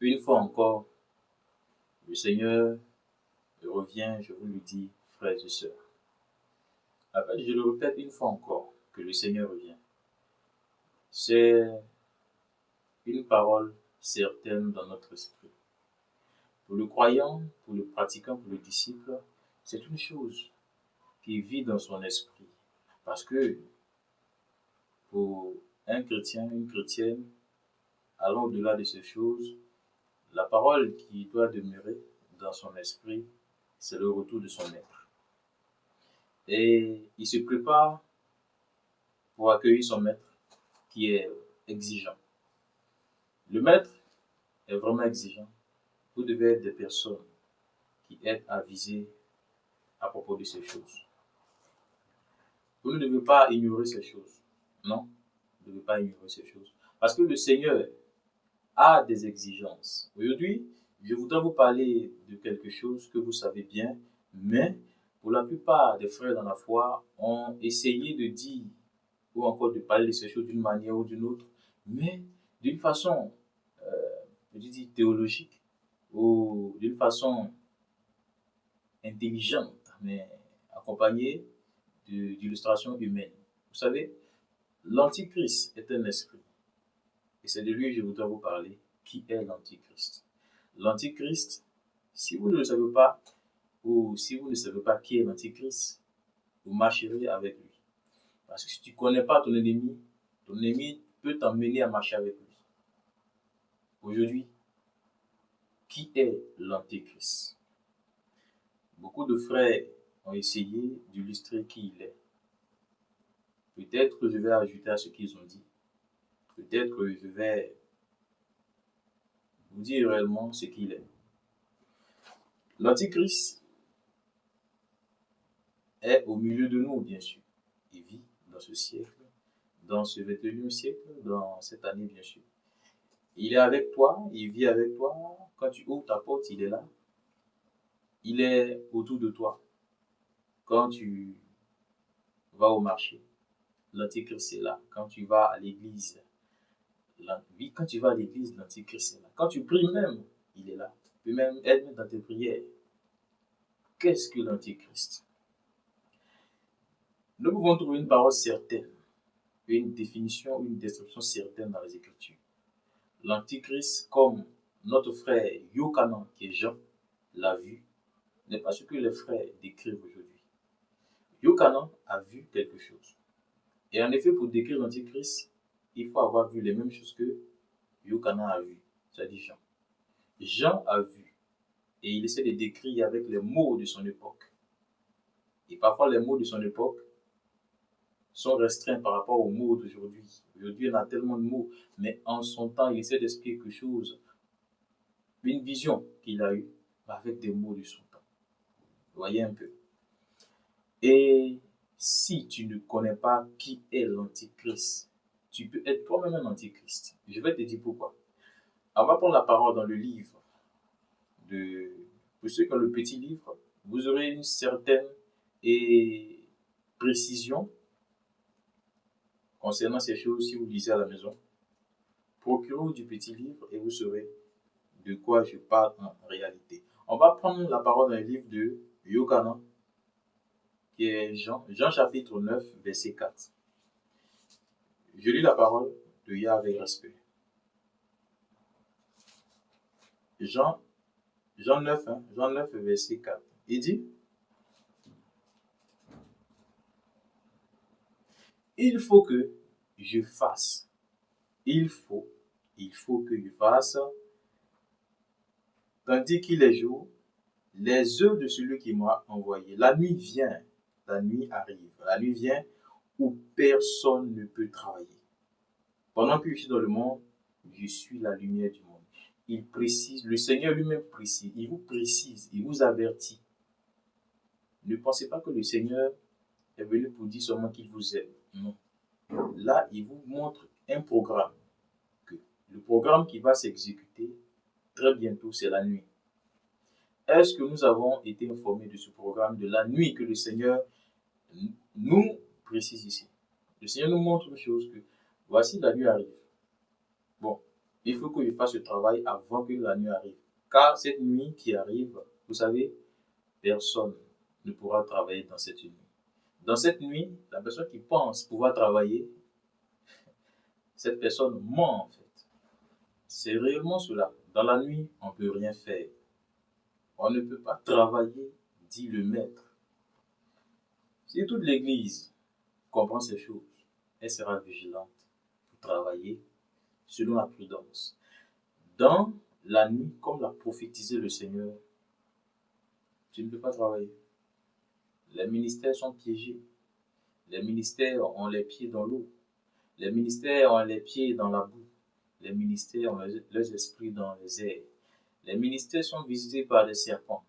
Une fois encore, le Seigneur revient, je vous le dis, frères et sœurs. En fait, je le répète une fois encore, que le Seigneur revient. C'est une parole certaine dans notre esprit. Pour le croyant, pour le pratiquant, pour le disciple, c'est une chose qui vit dans son esprit. Parce que pour un chrétien, une chrétienne, allant au-delà de ces choses, la parole qui doit demeurer dans son esprit, c'est le retour de son maître. Et il se prépare pour accueillir son maître qui est exigeant. Le maître est vraiment exigeant. Vous devez être des personnes qui aident à viser à propos de ces choses. Vous ne devez pas ignorer ces choses. Non, vous ne devez pas ignorer ces choses. Parce que le Seigneur a des exigences. Aujourd'hui, je voudrais vous parler de quelque chose que vous savez bien, mais pour la plupart des frères dans la foi ont essayé de dire ou encore de parler de ces choses d'une manière ou d'une autre, mais d'une façon, je dis théologique ou d'une façon intelligente, mais accompagnée d'illustrations humaines. Vous savez, l'Antichrist est un esprit. Et c'est de lui que je voudrais vous parler. Qui est l'Antichrist? L'Antichrist, si vous ne le savez pas, ou si vous ne savez pas qui est l'Antichrist, vous marcherez avec lui. Parce que si tu ne connais pas ton ennemi peut t'emmener à marcher avec lui. Aujourd'hui, qui est l'Antichrist? Beaucoup de frères ont essayé d'illustrer qui il est. Peut-être que je vais ajouter à ce qu'ils ont dit. Peut-être que je vais vous dire réellement ce qu'il est. L'Antichrist est au milieu de nous, bien sûr. Il vit dans ce siècle, dans ce 21e siècle, dans cette année, bien sûr. Il est avec toi, il vit avec toi. Quand tu ouvres ta porte, il est là. Il est autour de toi. Quand tu vas au marché, l'Antichrist est là. Quand tu vas à l'église, oui, quand tu vas à l'église, l'Antichrist est là. Quand tu pries même, il est là. Tu peux même être dans tes prières. Qu'est-ce que l'Antichrist? Nous pouvons trouver une parole certaine, une définition, une description certaine dans les Écritures. L'Antichrist, comme notre frère Yochanan, qui est Jean, l'a vu, n'est pas ce que les frères décrivent aujourd'hui. Yochanan a vu quelque chose. Et en effet, pour décrire l'Antichrist, il faut avoir vu les mêmes choses que Yochanan a vu, c'est-à-dire Jean. Jean a vu, et il essaie de décrire avec les mots de son époque. Et parfois, les mots de son époque sont restreints par rapport aux mots d'aujourd'hui. Aujourd'hui, on a tellement de mots, mais en son temps, il essaie d'expliquer quelque chose, une vision qu'il a eue, avec des mots de son temps. Vous voyez un peu. Et si tu ne connais pas qui est l'Antichrist, tu peux être toi-même un Antichrist. Je vais te dire pourquoi. On va prendre la parole dans le livre pour ceux qui ont le petit livre, vous aurez une certaine précision concernant ces choses si vous lisez à la maison. Procurez-vous du petit livre et vous saurez de quoi je parle en réalité. On va prendre la parole dans le livre de Yochanan, qui est Jean chapitre 9, verset 4. Je lis la parole de Yah avec respect. Jean 9, Jean 9, verset 4. Il dit, il faut que je fasse. Il faut que je fasse. Tandis qu'il est jour, les œuvres de celui qui m'a envoyé. La nuit vient, la nuit arrive. La nuit vient où personne ne peut travailler. Pendant que je suis dans le monde, je suis la lumière du monde. Il précise, le Seigneur lui-même précise, il vous avertit. Ne pensez pas que le Seigneur est venu pour dire seulement qu'il vous aime. Non. Là, il vous montre un programme. Le programme qui va s'exécuter très bientôt, c'est la nuit. Est-ce que nous avons été informés de ce programme, de la nuit que le Seigneur nous précise ici? Le Seigneur nous montre une chose que voici la nuit arrive. Bon, Il faut que je fasse ce travail avant que la nuit arrive. Car cette nuit qui arrive, vous savez, personne ne pourra travailler dans cette nuit. Dans cette nuit, la personne qui pense pouvoir travailler, cette personne ment en fait. C'est réellement cela. Dans la nuit, on ne peut rien faire. On ne peut pas travailler, dit le maître. Si toute l'Église comprend ces choses, elle sera vigilante pour travailler selon la prudence. Dans la nuit, comme l'a prophétisé le Seigneur, tu ne peux pas travailler. Les ministères sont piégés. Les ministères ont les pieds dans l'eau. Les ministères ont les pieds dans la boue. Les ministères ont leurs esprits dans les airs. Les ministères sont visités par des serpents.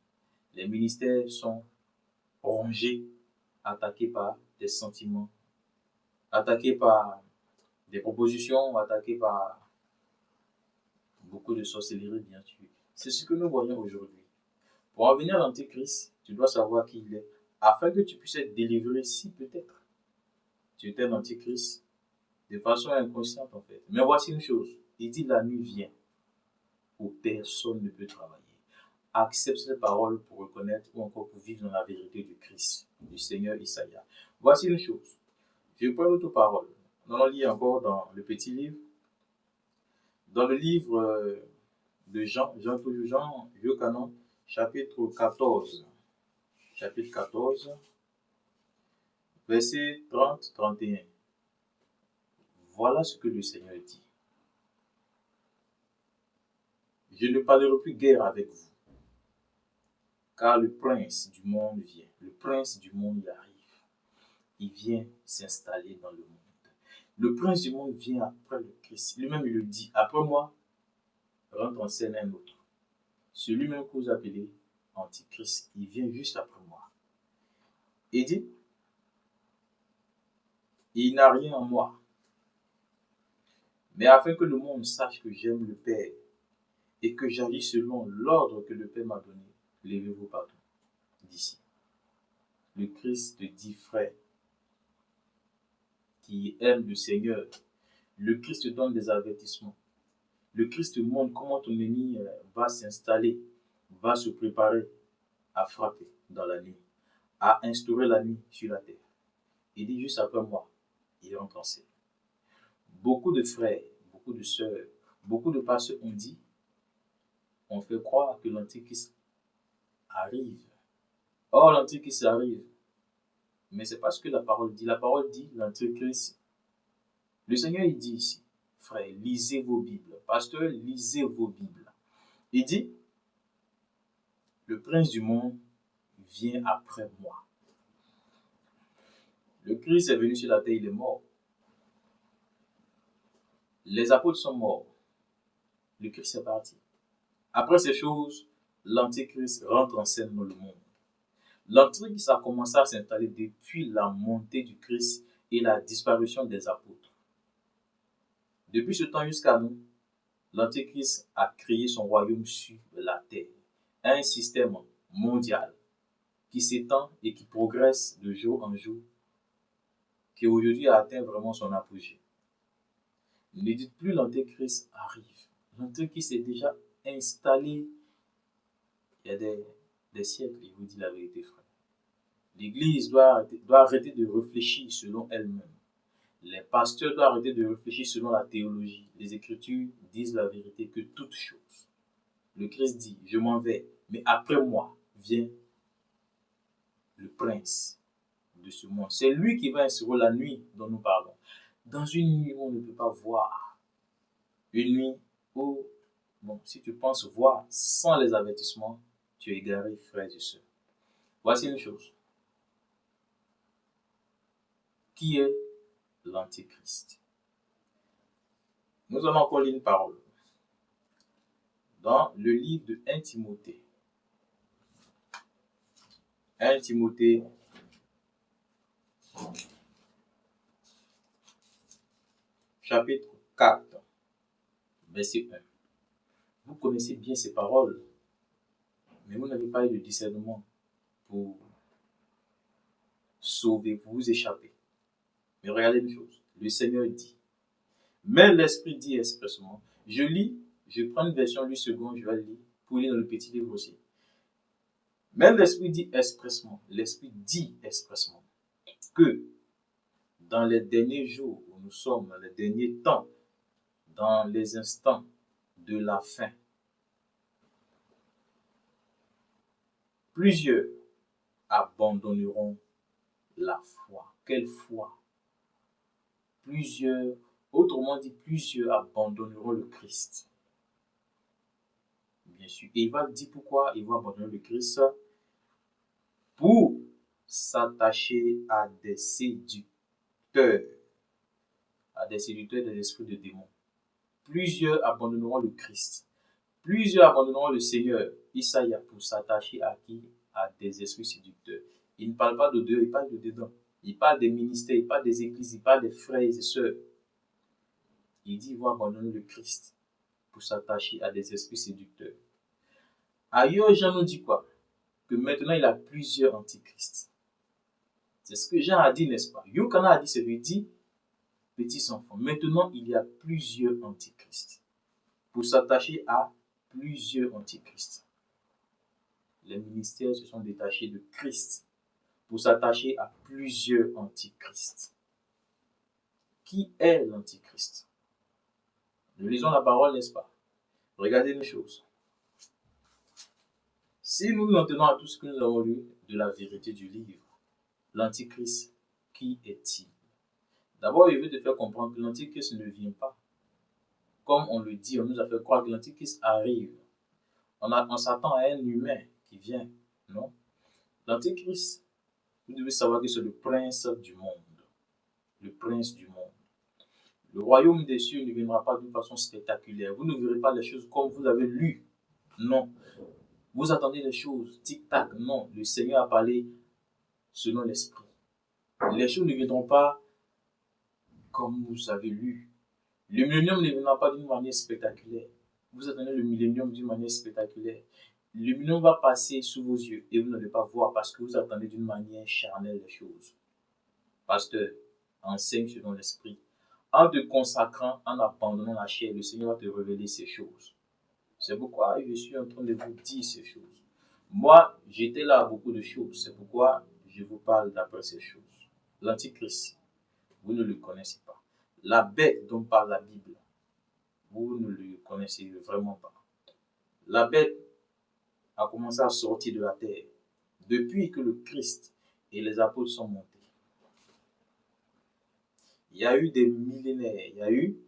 Les ministères sont rongés, attaqués par des sentiments, attaqués par des propositions, attaqués par beaucoup de sorcellerie, bien sûr. C'est ce que nous voyons aujourd'hui. Pour en venir à l'Antéchrist, tu dois savoir qui il est, afin que tu puisses être délivré si peut-être tu étais l'Antéchrist de façon inconsciente en fait. Mais voici une chose, il dit la nuit vient où personne ne peut travailler. Accepte cette parole pour reconnaître ou encore pour vivre dans la vérité du Christ, du Seigneur Isaïe. Voici une chose, je prends l'autre parole. On en lit encore dans le petit livre, dans le livre de Jean, Jean Canon, chapitre 14, verset 30-31. Voilà ce que le Seigneur dit. Je ne parlerai plus guère avec vous, car le prince du monde vient. Le prince du monde y arrive. Il vient s'installer dans le monde. Le prince du monde vient après le Christ. Lui-même, il le dit. Après moi, rentre en scène un autre. Celui-même que vous appelez Antichrist, il vient juste après moi. Il dit, il n'a rien en moi. Mais afin que le monde sache que j'aime le Père et que j'agis selon l'ordre que le Père m'a donné, levez-vous partout d'ici. Le Christ te dit, frère, qui aime le Seigneur, le Christ te donne des avertissements. Le Christ te montre comment ton ennemi va s'installer, va se préparer à frapper dans la nuit, à instaurer la nuit sur la terre. Il dit juste après moi, il rentre en scène. Beaucoup de frères, beaucoup de sœurs, beaucoup de pasteurs ont dit, on fait croire que l'Antichrist arrive. Or, l'Antichrist arrive. Mais ce n'est pas ce que la parole dit. La parole dit, l'Antichrist. Le Seigneur, il dit ici, frère, lisez vos Bibles. Pasteur, lisez vos Bibles. Il dit, le prince du monde vient après moi. Le Christ est venu sur la terre, il est mort. Les apôtres sont morts. Le Christ est parti. Après ces choses, l'Antichrist rentre en scène dans le monde. L'Antichrist a commencé à s'installer depuis la montée du Christ et la disparition des apôtres. Depuis ce temps jusqu'à nous, l'Antichrist a créé son royaume sur la terre, un système mondial qui s'étend et qui progresse de jour en jour, qui aujourd'hui a atteint vraiment son apogée. Ne dites plus l'Antéchrist arrive. L'Antéchrist est déjà installé il y a des siècles, il vous dit la vérité, frère. L'Église doit arrêter de réfléchir selon elle-même. Les pasteurs doivent arrêter de réfléchir selon la théologie. Les Écritures disent la vérité que toute chose. Le Christ dit, je m'en vais, mais après moi vient le prince de ce monde. C'est lui qui va instaurer la nuit dont nous parlons. Dans une nuit où on ne peut pas voir, une nuit où, bon, si tu penses voir sans les avertissements, tu es égaré, frères et sœurs. Voici une chose. Qui est l'Antéchrist? Nous allons encore lire une parole dans le livre de 1 Timothée. 1 Timothée, chapitre 4, verset 1. Vous connaissez bien ces paroles, mais vous n'avez pas eu de discernement pour sauver, pour vous échapper. Mais regardez une chose, le Seigneur dit, mais l'Esprit dit expressement, Je lis, je prends une version lui seconde, je vais lire, pour lire dans le petit livre aussi. Mais l'Esprit dit expressement que dans les derniers jours où nous sommes, dans les derniers temps, dans les instants de la fin, plusieurs abandonneront la foi. Quelle foi? Plusieurs, autrement dit, plusieurs abandonneront le Christ. Bien sûr. Et il va dire pourquoi ils vont abandonner le Christ. Pour s'attacher à des séducteurs, des esprits de démons. Plusieurs abandonneront le Christ. Plusieurs abandonneront le Seigneur, Isaïe, pour s'attacher à qui? À des esprits séducteurs. Il ne parle pas de dehors, il parle de dedans. Il parle des ministères, il parle des églises, il parle des frères et sœurs. Il dit qu'ils vont abandonner le Christ pour s'attacher à des esprits séducteurs. Ailleurs, Jean nous dit quoi? Que maintenant, il y a plusieurs antichrists. C'est ce que Jean a dit, n'est-ce pas? Youkana a dit, c'est lui dit, petits enfants, maintenant, il y a plusieurs antichrists. Pour s'attacher à plusieurs antichrists. Les ministères se sont détachés de Christ pour s'attacher à plusieurs antichrists. Qui est l'antichrist? Nous lisons la parole, n'est-ce pas? Regardez une chose. Si nous nous en tenons à tout ce que nous avons lu de la vérité du livre, l'antichrist, qui est-il? D'abord, il veut te faire comprendre que l'antichrist ne vient pas. Comme on le dit, on nous a fait croire que l'antichrist arrive. On s'attend à un humain qui vient. Non. L'antichrist, vous devez savoir que c'est le prince du monde. Le prince du monde. Le royaume des cieux ne viendra pas d'une façon spectaculaire. Vous ne verrez pas les choses comme vous avez lu. Non. Vous attendez les choses, tic-tac. Non. Le Seigneur a parlé selon l'esprit. Les choses ne viendront pas comme vous avez lu. Le millénium ne viendra pas d'une manière spectaculaire. Vous attendez le millénium d'une manière spectaculaire. Le millénium va passer sous vos yeux et vous n'allez pas voir parce que vous attendez d'une manière charnelle les choses. Pasteur, enseigne selon l'esprit. En te consacrant, en abandonnant la chair, le Seigneur va te révéler ces choses. C'est pourquoi je suis en train de vous dire ces choses. Moi, j'étais là à beaucoup de choses. C'est pourquoi je vous parle d'après ces choses. L'Antichrist, vous ne le connaissez pas. La bête dont parle la Bible, vous ne le connaissez vraiment pas. La bête a commencé à sortir de la terre depuis que le Christ et les apôtres sont montés. Il y a eu des millénaires, il y a eu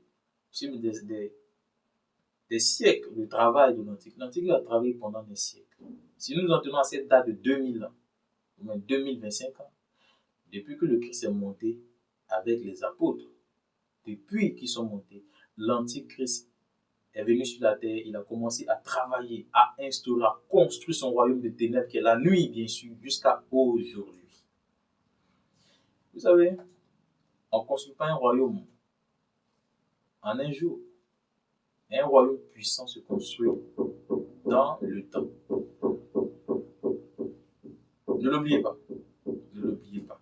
des siècles de travail de l'Antichrist. L'Antichrist a travaillé pendant des siècles. Si nous en tenons à cette date de 2000 ans, ou même 2025 ans, depuis que le Christ est monté avec les apôtres, depuis qu'ils sont montés, l'Antichrist est venu sur la terre, il a commencé à travailler, à instaurer, à construire son royaume de ténèbres, qui est la nuit, bien sûr, jusqu'à aujourd'hui. Vous savez, on ne construit pas un royaume en un jour. Un royaume puissant se construit dans le temps. Ne l'oubliez pas. Ne l'oubliez pas.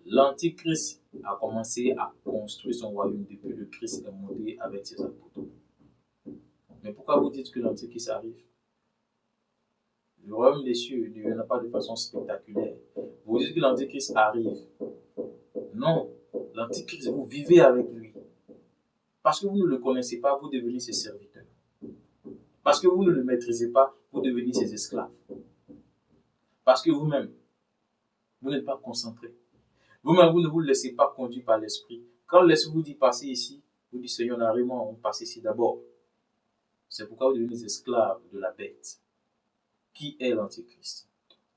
L'Antichrist a commencé à construire son royaume depuis que le Christ est monté avec ses apôtres. Mais pourquoi vous dites que l'Antichrist arrive? Le royaume des cieux ne viendra pas de façon spectaculaire. Vous dites que l'Antichrist arrive. Non, l'Antichrist, vous vivez avec lui. Parce que vous ne le connaissez pas, vous devenez ses serviteurs. Parce que vous ne le maîtrisez pas, vous devenez ses esclaves. Parce que vous-même, vous n'êtes pas concentré. Vous-même, vous ne vous laissez pas conduire par l'esprit. Quand l'esprit vous dit passer ici, vous dites Seigneur, on passe ici d'abord. C'est pourquoi vous devenez esclaves de la bête. Qui est l'Antichrist?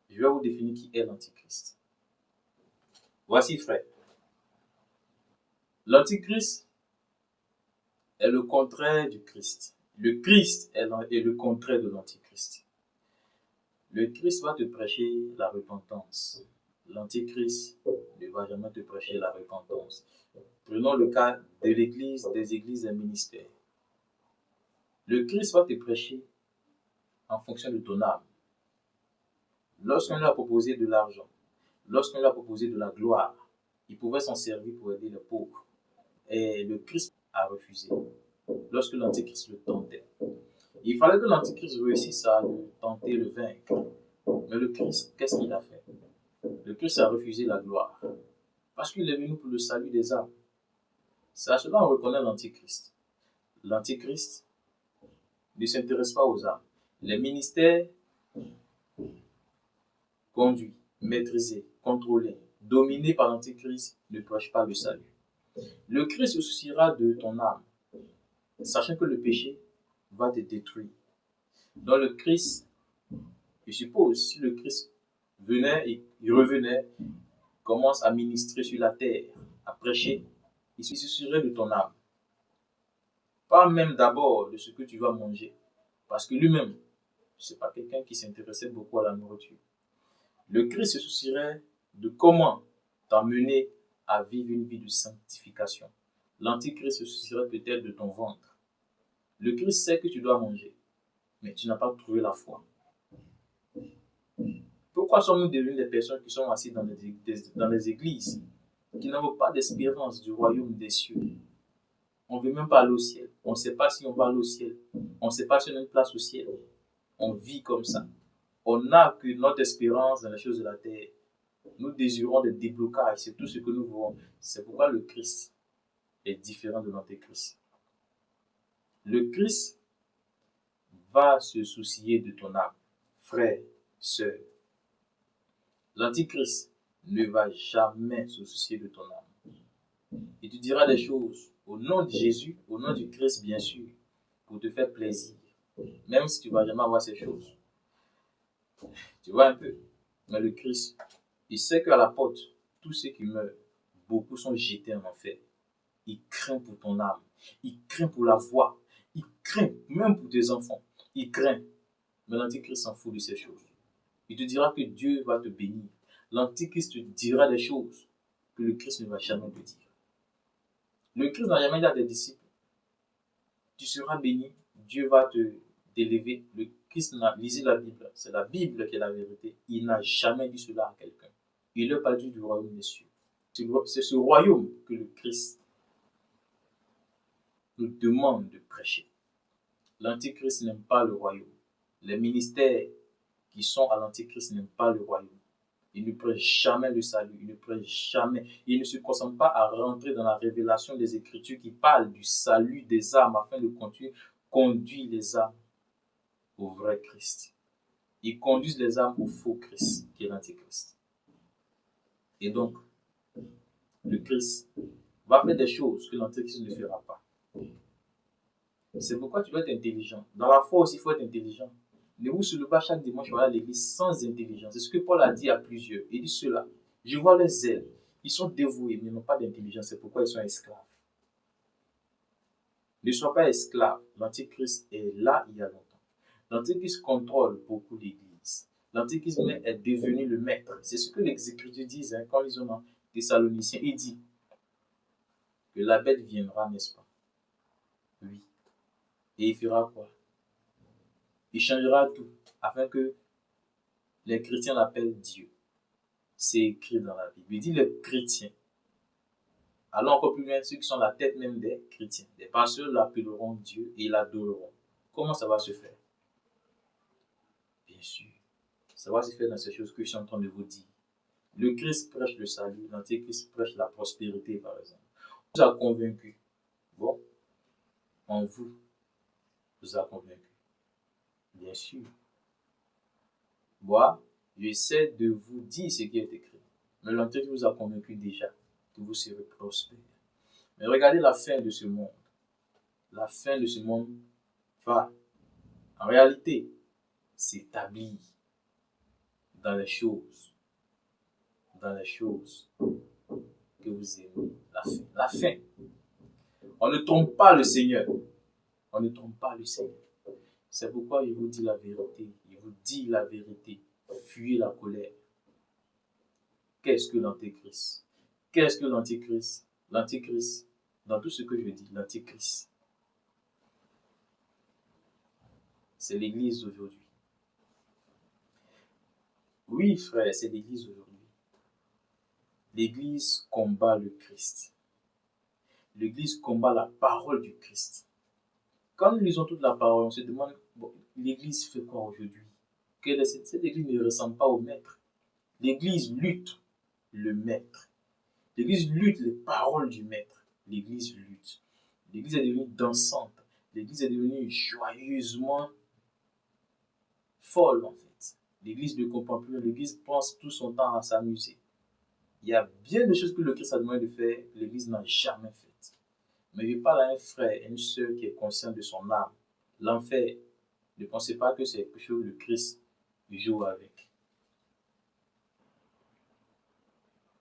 Je vais vous définir qui est l'Antichrist. Voici, frère. L'Antichrist est le contraire du Christ. Le Christ est le contraire de l'Antichrist. Le Christ va te prêcher la repentance. L'Antichrist ne va jamais te prêcher la repentance. Prenons le cas de l'Église, des églises et ministères. Le Christ va te prêcher en fonction de ton âme. Lorsqu'on lui a proposé de l'argent, lorsqu'on lui a proposé de la gloire, il pouvait s'en servir pour aider les pauvres. Et le Christ a refusé. lorsque l'Antéchrist le tentait. Il fallait que l'Antéchrist réussisse à le tenter, le vaincre. Mais le Christ, qu'est-ce qu'il a fait? Le Christ a refusé la gloire. Parce qu'il est venu pour le salut des âmes. C'est à cela qu'on reconnaît l'Antéchrist. L'Antéchrist ne s'intéresse pas aux âmes. Les ministères conduits, maîtrisés, contrôlés, dominés par l'Antéchrist ne prêchent pas le salut. Le Christ se souciera de ton âme, sachant que le péché va te détruire. Donc le Christ, je suppose, si le Christ venait et il revenait, commence à ministrer sur la terre, à prêcher, il se soucierait de ton âme. Pas même d'abord de ce que tu vas manger, parce que lui-même, ce n'est pas quelqu'un qui s'intéressait beaucoup à la nourriture. Le Christ se soucierait de comment t'amener à vivre une vie de sanctification. L'Antichrist se soucierait peut-être de ton ventre. Le Christ sait que tu dois manger, mais tu n'as pas trouvé la foi. Pourquoi sommes-nous devenus des personnes qui sont assises dans les églises, qui n'ont pas d'espérance du royaume des cieux? On ne veut même pas aller au ciel. On ne sait pas si on va aller au ciel. On ne sait pas si on a une place au ciel. On vit comme ça. On n'a que notre espérance dans les choses de la terre. Nous désirons des déblocages, c'est tout ce que nous voulons. C'est pourquoi le Christ est différent de l'Antéchrist. Le Christ va se soucier de ton âme, frère, sœur. L'Antichrist ne va jamais se soucier de ton âme. Et tu diras des choses au nom de Jésus, au nom du Christ, bien sûr, pour te faire plaisir. Même si tu ne vas jamais avoir ces choses. Tu vois un peu. Mais le Christ, il sait qu'à la porte, tous ceux qui meurent, beaucoup sont jetés en enfer. Il craint pour ton âme. Il craint pour la voix. Il craint même pour tes enfants. Il craint. Mais l'Antichrist s'en fout de ces choses. Il te dira que Dieu va te bénir. L'Antichrist te dira des choses que le Christ ne va jamais te dire. Le Christ n'a jamais dit à tes disciples, tu seras béni, Dieu va te d'élever. Le Christ n'a lisé la Bible, c'est la Bible qui est la vérité. Il n'a jamais dit cela à quelqu'un. Il leur parle du royaume des cieux. C'est ce royaume que le Christ nous demande de prêcher. L'Antichrist n'aime pas le royaume. Les ministères qui sont à l'Antichrist n'aiment pas le royaume. Il ne prêche jamais le salut, il ne prêche jamais. Il ne se concentre pas à rentrer dans la révélation des Écritures qui parlent du salut des âmes afin de conduire les âmes au vrai Christ. Ils conduisent les âmes au faux Christ, qui est l'Antichrist. Et donc, le Christ va faire des choses que l'Antichrist ne fera pas. C'est pourquoi tu dois être intelligent. Dans la foi aussi, il faut être intelligent. Ne vous soulevez pas chaque dimanche pour aller à l'église sans intelligence. C'est ce que Paul a dit à plusieurs. Il dit cela. Je vois leur zèle. Ils sont dévoués, mais ils n'ont pas d'intelligence. C'est pourquoi ils sont esclaves. Ne sois pas esclave. L'Antichrist est là il y a longtemps. L'Antichrist contrôle beaucoup l'Église. L'Antichrist est devenu le maître. C'est ce que les Écritures disent quand ils sont dans Thessaloniciens. Il dit que la bête viendra, n'est-ce pas? Oui. Et il fera quoi? Il changera tout afin que les chrétiens l'appellent Dieu. C'est écrit dans la Bible. Il dit les chrétiens. Allons encore plus loin, ceux qui sont la tête même des chrétiens. Les pasteurs l'appelleront Dieu et l'adoreront. Comment ça va se faire? Bien sûr, ça va se faire dans ces choses que je suis en train de vous dire. Le Christ prêche le salut, l'Antéchrist prêche la prospérité, par exemple. Vous a convaincu. Bon, en vous a convaincu. Bien sûr. Moi, j'essaie de vous dire ce qui est écrit. Mais l'Antéchrist vous a convaincu déjà que vous serez prospère. Mais regardez la fin de ce monde. La fin de ce monde va, en réalité, s'établir dans les choses que vous aimez. La fin. On ne trompe pas le Seigneur. On ne trompe pas le Seigneur. C'est pourquoi il vous dit la vérité. Il vous dit la vérité. Fuyez la colère. Qu'est-ce que l'Antéchrist? Qu'est-ce que l'Antéchrist? L'Antéchrist, dans tout ce que je dis, l'Antéchrist, c'est l'Église d'aujourd'hui. Oui, frère, c'est l'Église d'aujourd'hui. L'Église combat le Christ. L'Église combat la parole du Christ. Quand nous lisons toute la parole, on se demande, bon, l'Église fait quoi aujourd'hui? Cette Église ne ressemble pas au Maître. L'Église lutte le Maître. L'Église lutte les paroles du Maître. L'Église lutte. L'Église est devenue dansante. L'Église est devenue joyeusement folle, en fait. L'Église ne comprend plus. L'Église pense tout son temps à s'amuser. Il y a bien des choses que le Christ a demandé de faire, l'Église n'a jamais faites. Mais je parle à un frère et une sœur qui est conscient de son âme. L'enfer, ne pensez pas que c'est quelque chose que le Christ joue avec.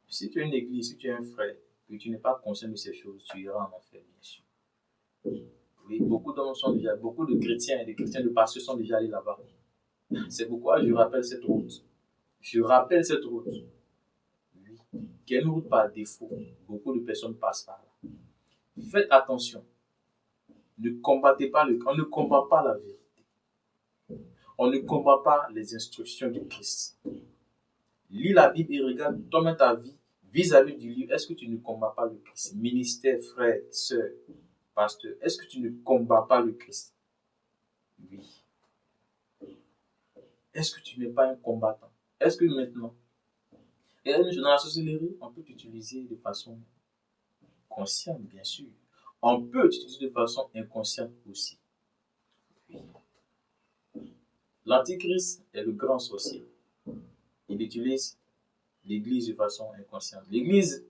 Si tu es une église, si tu es un frère, et tu n'es pas conscient de ces choses, tu iras en enfer, bien sûr. Oui, beaucoup de chrétiens et des chrétiens de pasteurs sont déjà allés là-bas. C'est pourquoi je rappelle cette route. Je rappelle cette route. Oui, qui est une route par défaut. Beaucoup de personnes passent par là. Faites attention. On ne combat pas la vérité. On ne combat pas les instructions du Christ. Lis la Bible et regarde toi-même ta vie vis-à-vis du livre. Est-ce que tu ne combats pas le Christ? Ministère, frère, sœur, pasteur, est-ce que tu ne combats pas le Christ? Oui. Est-ce que tu n'es pas un combattant? Est-ce que maintenant, et dans la sorcellerie, on peut t'utiliser de façon consciente, bien sûr. On peut t'utiliser de façon inconsciente aussi. Oui. L'Antichrist est le grand sorcier. Il utilise l'Église de façon inconsciente. L'Église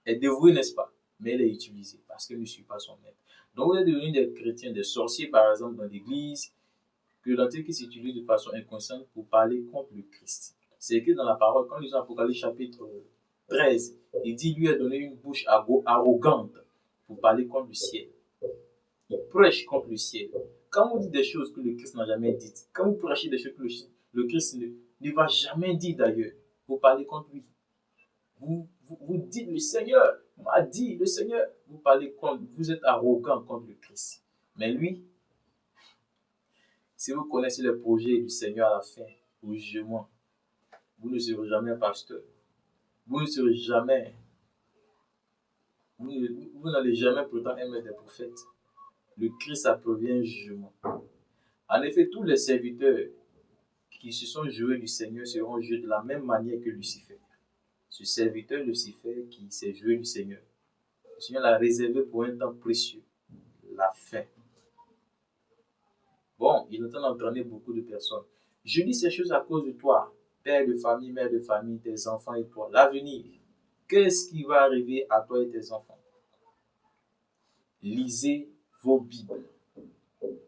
est dévouée, n'est-ce pas? Mais elle est utilisée parce qu'elle ne suit pas son maître. Donc vous êtes devenus des chrétiens, des sorciers par exemple dans l'Église, que l'Antichrist utilise de façon inconsciente pour parler contre le Christ. C'est écrit dans la parole, quand nous lisons Apocalypse chapitre 13, il dit lui a donné une bouche arrogante pour parler contre le ciel. Il prêche contre le ciel. Quand vous dites des choses que le Christ n'a jamais dites, quand vous prêchez des choses que le Christ ne va jamais dire d'ailleurs, vous parlez contre lui. Vous dites le Seigneur m'a dit, le Seigneur, vous parlez contre, vous êtes arrogant contre le Christ. Mais lui, si vous connaissez les projets du Seigneur à la fin, au jugement, vous ne serez jamais pasteur. Vous ne serez jamais, vous n'allez jamais pourtant aimer des prophètes. Le Christ a prévu un jugement. En effet, tous les serviteurs qui se sont joués du Seigneur seront joués de la même manière que Lucifer. Ce serviteur Lucifer qui s'est joué du Seigneur, le Seigneur l'a réservé pour un temps précieux, la fin. Bon, il est en train d'entraîner beaucoup de personnes. Je dis ces choses à cause de toi, père de famille, mère de famille, tes enfants et toi. L'avenir, qu'est-ce qui va arriver à toi et tes enfants? Lisez vos Bibles.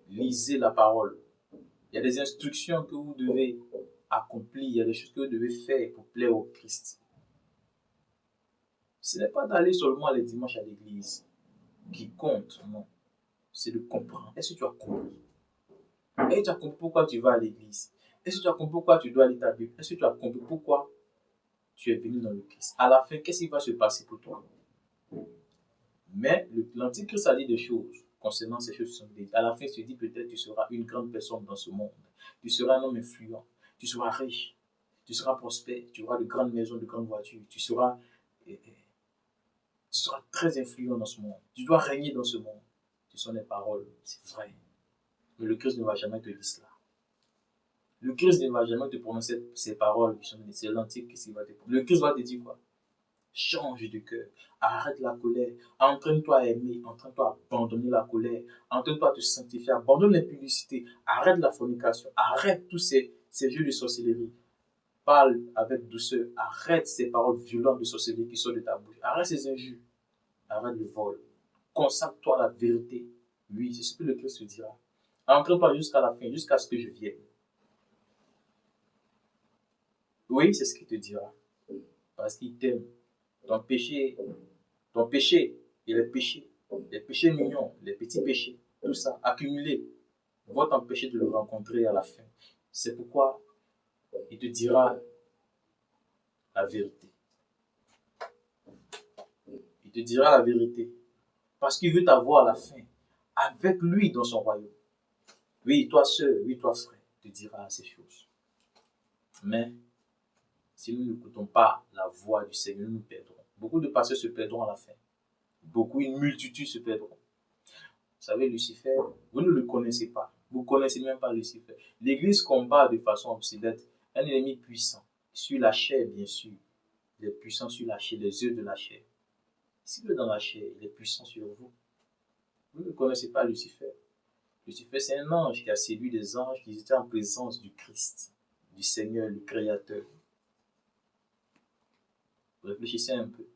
Lisez la parole. Il y a des instructions que vous devez accomplir. Il y a des choses que vous devez faire pour plaire au Christ. Ce n'est pas d'aller seulement les dimanches à l'église qui compte, non. C'est de comprendre. Est-ce que tu as compris? Est-ce que tu as compris pourquoi tu vas à l'église? Est-ce que tu as compris pourquoi tu dois lire ta Bible? Est-ce que tu as compris pourquoi tu es venu dans le Christ? À la fin, qu'est-ce qui va se passer pour toi? Mais l'Antichrist a dit des choses concernant ces choses. À la fin, il se dit peut-être tu seras une grande personne dans ce monde. Tu seras un homme influent. Tu seras riche. Tu seras prospère. Tu auras de grandes maisons, de grandes voitures. Tu seras très influent dans ce monde. Tu dois régner dans ce monde. Ce sont des paroles, c'est vrai. Mais le Christ ne va jamais te dire cela. Le Christ ne va jamais te prononcer ces paroles. C'est l'Antichrist qui va te prononcer. Le Christ va te dire quoi? Change de cœur. Arrête la colère. Entraîne-toi à aimer. Entraîne-toi à abandonner la colère. Entraîne-toi à te sanctifier. Abandonne l'impudicité. Arrête la fornication. Arrête tous ces jeux de sorcellerie. Parle avec douceur. Arrête ces paroles violentes de sorcellerie qui sortent de ta bouche. Arrête ces injures. Arrête le vol. Consacre-toi à la vérité. Oui, c'est ce que le Christ te dira. Entraîne-toi jusqu'à la fin, jusqu'à ce que je vienne. Oui, c'est ce qu'il te dira. Parce qu'il t'aime. Ton péché, et les péchés mignons, les petits péchés, tout ça, accumulé, va t'empêcher de le rencontrer à la fin. C'est pourquoi il te dira la vérité. Il te dira la vérité. Parce qu'il veut t'avoir à la fin, avec lui dans son royaume. Oui, toi sœur, oui, toi frère, il te dira ces choses. Mais, si nous n'écoutons pas la voix du Seigneur, nous nous perdrons. Beaucoup de pasteurs se perdront à la fin. Beaucoup, une multitude se perdront. savez, Lucifer, vous ne le connaissez pas. Vous ne connaissez même pas Lucifer. L'Église combat de façon obstinate un ennemi puissant, sur la chair, bien sûr. Il est puissant sur la chair, les yeux de la chair. Si vous êtes dans la chair, il est puissant sur vous. Vous ne connaissez pas Lucifer. Lucifer, c'est un ange qui a séduit des anges qui étaient en présence du Christ, du Seigneur, le Créateur. Réfléchissez un peu.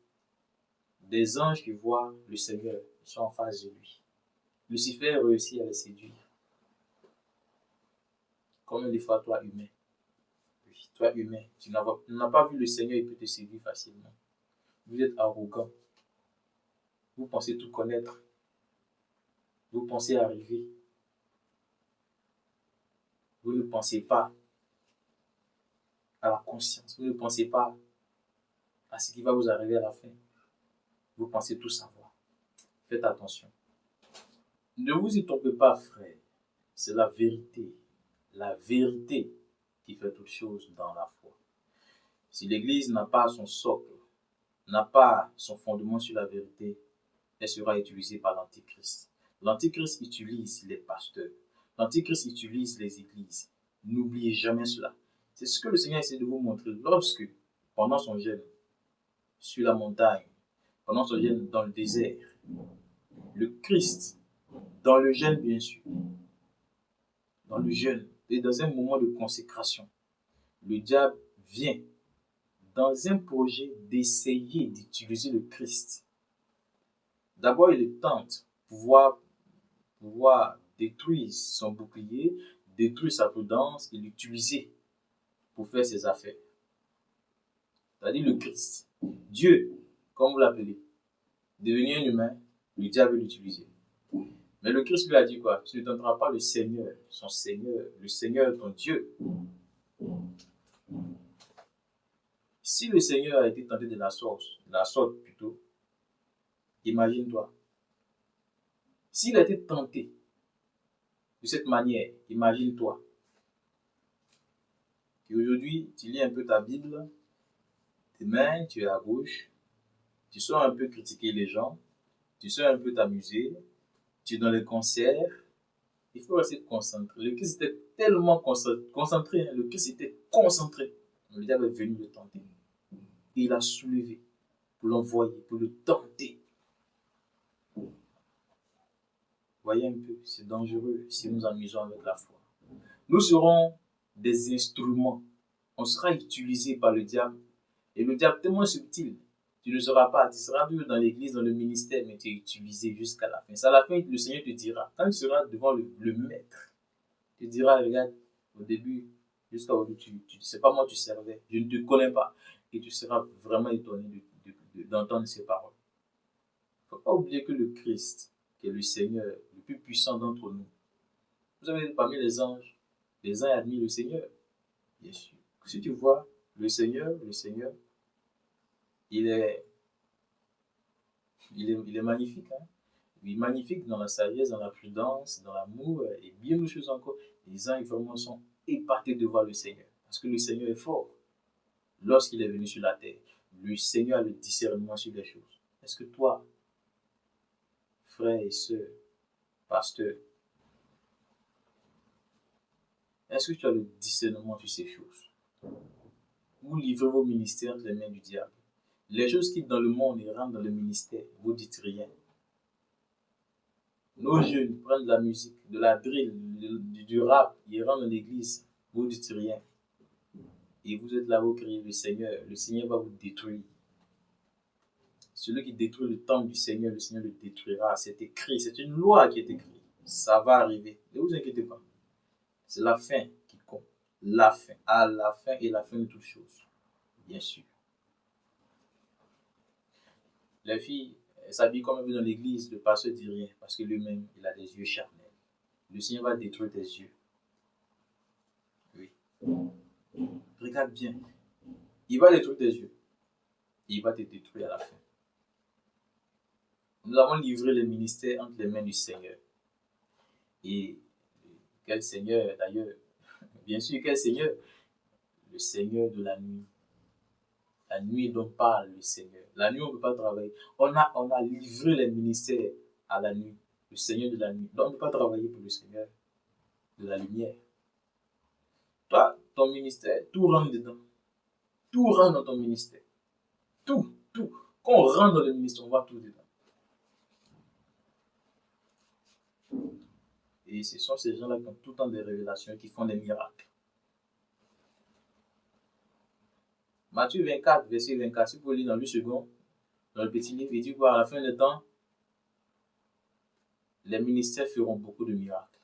Des anges qui voient le Seigneur, ils sont en face de lui. Lucifer réussit à les séduire. Combien de fois, toi, humain, toi, humain, tu n'as pas vu le Seigneur, il peut te séduire facilement. Vous êtes arrogant. Vous pensez tout connaître. Vous pensez arriver. Vous ne pensez pas à la conscience. Vous ne pensez pas à ce qui va vous arriver à la fin. Vous pensez tout savoir. Faites attention. Ne vous y trompez pas, frère. C'est la vérité. La vérité qui fait toute chose dans la foi. Si l'Église n'a pas son socle, n'a pas son fondement sur la vérité, elle sera utilisée par l'Antichrist. L'Antichrist utilise les pasteurs. L'Antichrist utilise les églises. N'oubliez jamais cela. C'est ce que le Seigneur essaie de vous montrer lorsque, pendant son jeûne, sur la montagne, pendant son jeûne dans le désert, le Christ, dans le jeûne bien sûr, dans le jeûne et dans un moment de consécration, le diable vient dans un projet d'essayer d'utiliser le Christ. D'abord, il le tente pour pouvoir détruire son bouclier, détruire sa prudence et l'utiliser pour faire ses affaires. C'est-à-dire le Christ. Dieu, comme vous l'appelez, devenu un humain, le diable veut l'utiliser. Mais le Christ lui a dit quoi? Tu ne tenteras pas le Seigneur, son Seigneur, le Seigneur ton Dieu. Si le Seigneur a été tenté de la sorte plutôt, imagine-toi. S'il a été tenté de cette manière, imagine-toi. Et aujourd'hui, tu lis un peu ta Bible, demain, tu es à gauche, tu sors un peu critiquer les gens, tu sors un peu t'amuser, tu es dans les concerts, il faut rester concentré. Le Christ était tellement concentré, le Christ était concentré. Le diable est venu le tenter. Et il l'a soulevé pour l'envoyer, pour le tenter. Voyez un peu, c'est dangereux si nous amusons avec la foi. Nous serons des instruments. On sera utilisé par le diable. Et le diable est tellement subtil. Tu ne seras pas, tu seras toujours dans l'église, dans le ministère, mais tu es utilisé jusqu'à la fin. C'est à la fin que le Seigneur te dira, quand tu seras devant le maître, tu diras, regarde, au début, jusqu'à aujourd'hui, tu ne sais pas moi tu servais, je ne te connais pas. Et tu seras vraiment étonné d'entendre ces paroles. Il ne faut pas oublier que le Christ, qui est le Seigneur, le plus puissant d'entre nous, vous avez parmi les uns admirent le Seigneur, bien sûr. Si tu vois le Seigneur, il est, il est magnifique. Hein? Il est magnifique dans la sagesse, dans la prudence, dans l'amour et bien de choses encore. Les gens vraiment sont épatés de voir le Seigneur. Parce que le Seigneur est fort. Lorsqu'il est venu sur la terre, le Seigneur a le discernement sur les choses. Est-ce que toi, frères et sœurs, pasteurs, est-ce que tu as le discernement sur ces choses? Vous livrez vos ministères entre les mains du diable. Les choses qui dans le monde et rentrent dans le ministère, vous dites rien. Nos jeunes prennent de la musique, de la drill, du rap, ils rentrent dans l'église, vous dites rien. Et vous êtes là, vous criez le Seigneur va vous détruire. Celui qui détruit le temple du Seigneur, le Seigneur le détruira. C'est écrit, c'est une loi qui est écrite. Ça va arriver. Ne vous inquiétez pas. C'est la fin qui compte. La fin. À la fin et la fin de toutes choses. Bien sûr. Les filles s'habillent comme elles veulent dans l'église, le pasteur ne dit rien parce que lui-même, il a des yeux charnels. Le Seigneur va détruire tes yeux. Oui. Regarde bien. Il va détruire tes yeux. Et il va te détruire à la fin. Nous avons livré le ministère entre les mains du Seigneur. Et quel Seigneur d'ailleurs? Bien sûr, quel Seigneur? Le Seigneur de la nuit. La nuit dont parle le Seigneur. La nuit, on ne peut pas travailler. On a livré les ministères à la nuit. le Seigneur de la nuit. Donc, on ne peut pas travailler pour le Seigneur de la lumière. Toi, ton ministère, tout rentre dedans. Tout rentre dans ton ministère. Tout. Quand on rentre dans le ministère, on voit tout dedans. Et ce sont ces gens-là qui ont tout le temps des révélations, qui font des miracles. Matthieu 24, verset 24, si vous pouvez lire dans 8 secondes, dans le petit livre, il dit qu'à la fin des temps, les ministères feront beaucoup de miracles.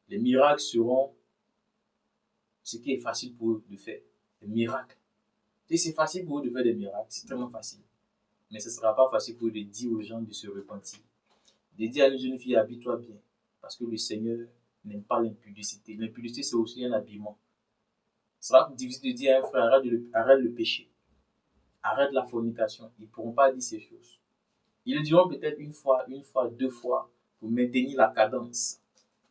Les miracles seront ce qui est facile pour eux de faire. Les miracles. Et c'est facile pour eux de faire des miracles, c'est tellement facile. Mais ce ne sera pas facile pour eux de dire aux gens de se repentir. De dire à une jeune fille, habille-toi bien. Parce que le Seigneur n'aime pas l'impudicité. L'impudicité, c'est aussi un habillement. Ce sera difficile de dire à un frère, arrête le péché. Arrête la fornication. Ils ne pourront pas dire ces choses. Ils le diront peut-être une fois, deux fois, pour maintenir la cadence.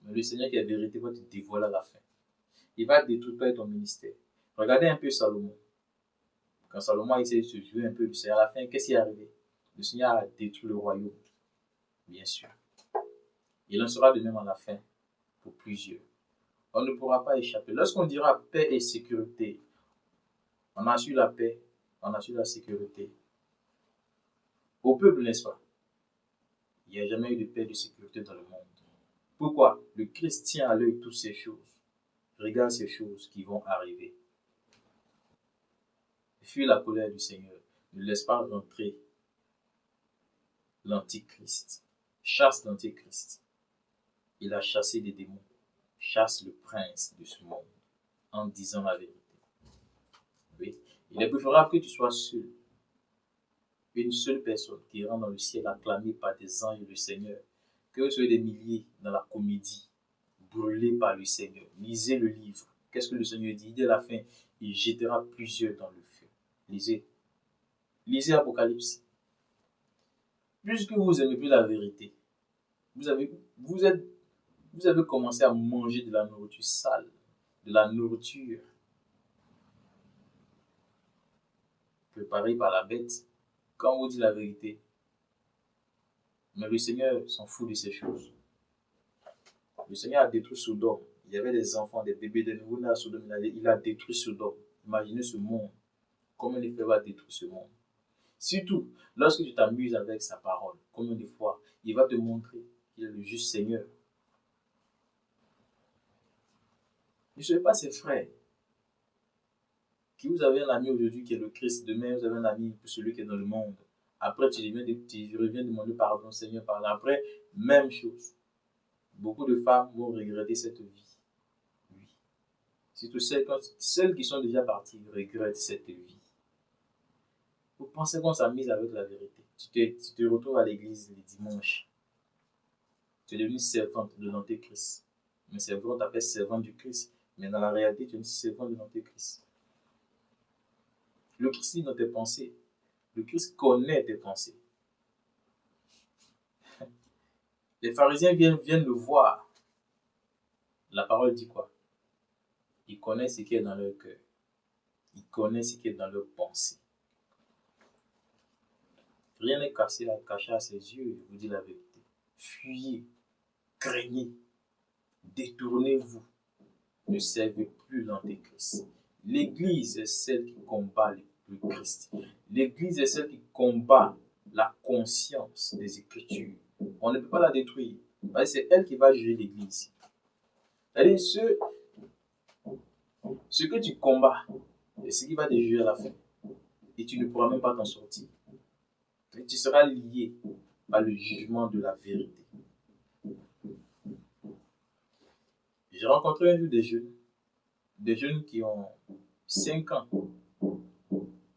Mais le Seigneur qui est vérité va te dévoiler à la fin. Il va détruire toi et ton ministère. Regardez un peu Salomon. Quand Salomon a essayé de se jouer un peu du Seigneur, à la fin, qu'est-ce qui est arrivé? Le Seigneur a détruit le royaume. Bien sûr. Il en sera de même à la fin pour plusieurs. On ne pourra pas échapper. Lorsqu'on dira paix et sécurité, on assure la paix, on assure la sécurité. Au peuple, n'est-ce pas? Il n'y a jamais eu de paix et de sécurité dans le monde. Pourquoi? Le Christ tient à l'œil toutes ces choses. Regarde ces choses qui vont arriver. Fuis la colère du Seigneur. Ne laisse pas rentrer l'Antichrist. Chasse l'Antichrist. Il a chassé des démons. Chasse le prince de ce monde en disant la vérité. Oui. Il est préférable que tu sois seul. Une seule personne qui rentre dans le ciel acclamée par des anges du Seigneur. Que vous soyez des milliers dans la comédie, brûlés par le Seigneur. Lisez le livre. Qu'est-ce que le Seigneur dit? Dès la fin, il jettera plusieurs dans le feu. Lisez. Lisez Apocalypse. Puisque vous n'aimez plus la vérité, vous avez commencé à manger de la nourriture sale, de la nourriture préparée par la bête. Quand on vous dit la vérité, mais le Seigneur s'en fout de ces choses. Le Seigneur a détruit Sodome. Il y avait des enfants, des bébés, des nouveau-nés à Sodome. Il a détruit Sodome. Imaginez ce monde. Comment il va détruire ce monde? Surtout, lorsque tu t'amuses avec sa parole, combien de fois il va te montrer qu'il est le juste Seigneur. Ne soyez pas ses frères. Si vous avez un ami aujourd'hui qui est le Christ, demain vous avez un ami pour celui qui est dans le monde. Après, tu reviens demander pardon, Seigneur, pardon. Après, même chose. Beaucoup de femmes vont regretter cette vie. Oui. Surtout celles qui sont déjà parties regrettent cette vie. Vous pensez qu'on s'amuse avec la vérité. Tu te retrouves à l'église les dimanches. Tu es devenu servante de l'Antéchrist. Mais c'est vrai, on t'appelle servante du Christ. Mais dans la réalité, tu es une servante de l'Antéchrist. Le Christ lit dans tes pensées. Le Christ connaît tes pensées. Les pharisiens viennent le voir. La parole dit quoi? Ils connaissent ce qui est dans leur cœur. Ils connaissent ce qui est dans leur pensée. Rien n'est caché à ses yeux, je vous dis la vérité. Fuyez, craignez, détournez-vous. Ne servez plus l'Antéchrist. L'Église est celle qui combat le Christ. L'Église est celle qui combat la conscience des Écritures. On ne peut pas la détruire. C'est elle qui va juger l'Église. C'est-à-dire, ce que tu combats, c'est ce qui va te juger à la fin. Et tu ne pourras même pas t'en sortir. Et tu seras lié par le jugement de la vérité. J'ai rencontré un jour des jeunes qui ont 5 ans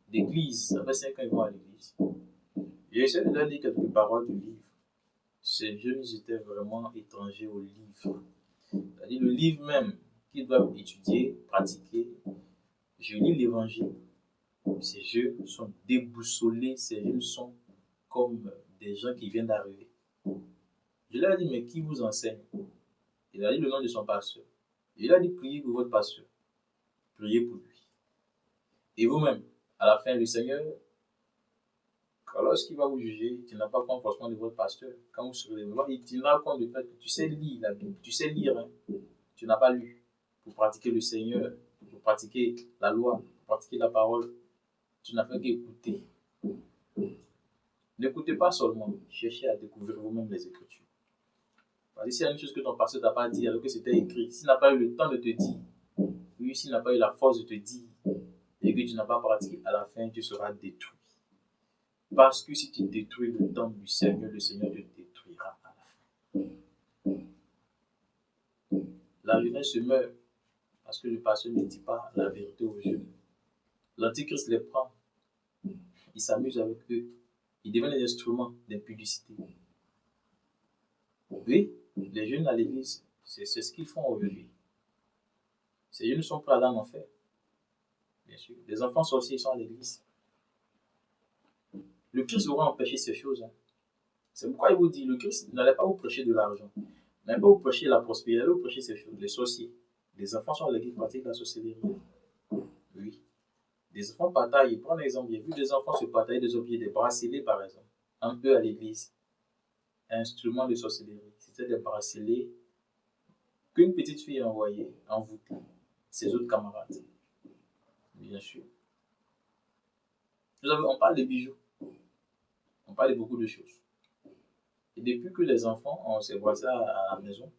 d'église. Après 5 ans, ils vont à l'église. J'ai essayé de leur dire quelques paroles du livre. Ces jeunes étaient vraiment étrangers au livre. C'est-à-dire le livre même qu'ils doivent étudier, pratiquer. Je lis l'évangile. Ces jeunes sont déboussolés, ces jeunes sont comme des gens qui viennent d'arriver. Je leur ai dit, mais qui vous enseigne? Il a dit le nom de son pasteur. Il a dit, priez pour votre pasteur. Priez pour lui. Et vous-même, à la fin, le Seigneur, Car lorsqu'il va vous juger, tu n'as pas compte forcément de votre pasteur. Quand vous serez devant, il tiendra compte du fait que tu sais lire la Bible, tu sais lire, hein. Tu n'as pas lu pour pratiquer le Seigneur, pour pratiquer la loi, pour pratiquer la parole. Tu n'as fait qu'écouter. N'écoutez pas seulement, cherchez à découvrir vous-même les Écritures. Parce que s'il y a une chose que ton pasteur ne t'a pas dit alors que c'était écrit, s'il n'a pas eu le temps de te dire, oui, s'il n'a pas eu la force de te dire, et que tu n'as pas pratiqué, à la fin, tu seras détruit. Parce que si tu détruis le temple du Seigneur, le Seigneur te détruira à la fin. La jeunesse se meurt parce que le pasteur ne dit pas la vérité aux jeunes. L'Antichrist les prend, il s'amuse avec eux, ils deviennent des instruments d'impudicité. Oui, les jeunes à l'église, c'est ce qu'ils font aujourd'hui. Ces jeunes sont prêts à aller en enfer. Bien sûr, les enfants sorciers sont à l'église. Le Christ aura empêché ces choses. Hein. C'est pourquoi il vous dit, le Christ n'allait pas vous prêcher de l'argent, n'allait pas vous prêcher la prospérité, il allait vous prêcher ces choses. Les sorciers, les enfants sont à l'église pratiquent la sorcellerie. Oui. Des enfants bataillent, prends l'exemple, j'ai vu des enfants se batailler des objets, des bracelets par exemple, un peu à l'église. Instruments de sorcellerie. C'était des bracelets qu'une petite fille a envoyé, envoûté ses autres camarades. Bien sûr. On parle de bijoux. On parle de beaucoup de choses. Et depuis que les enfants ont ces bracelets à la maison,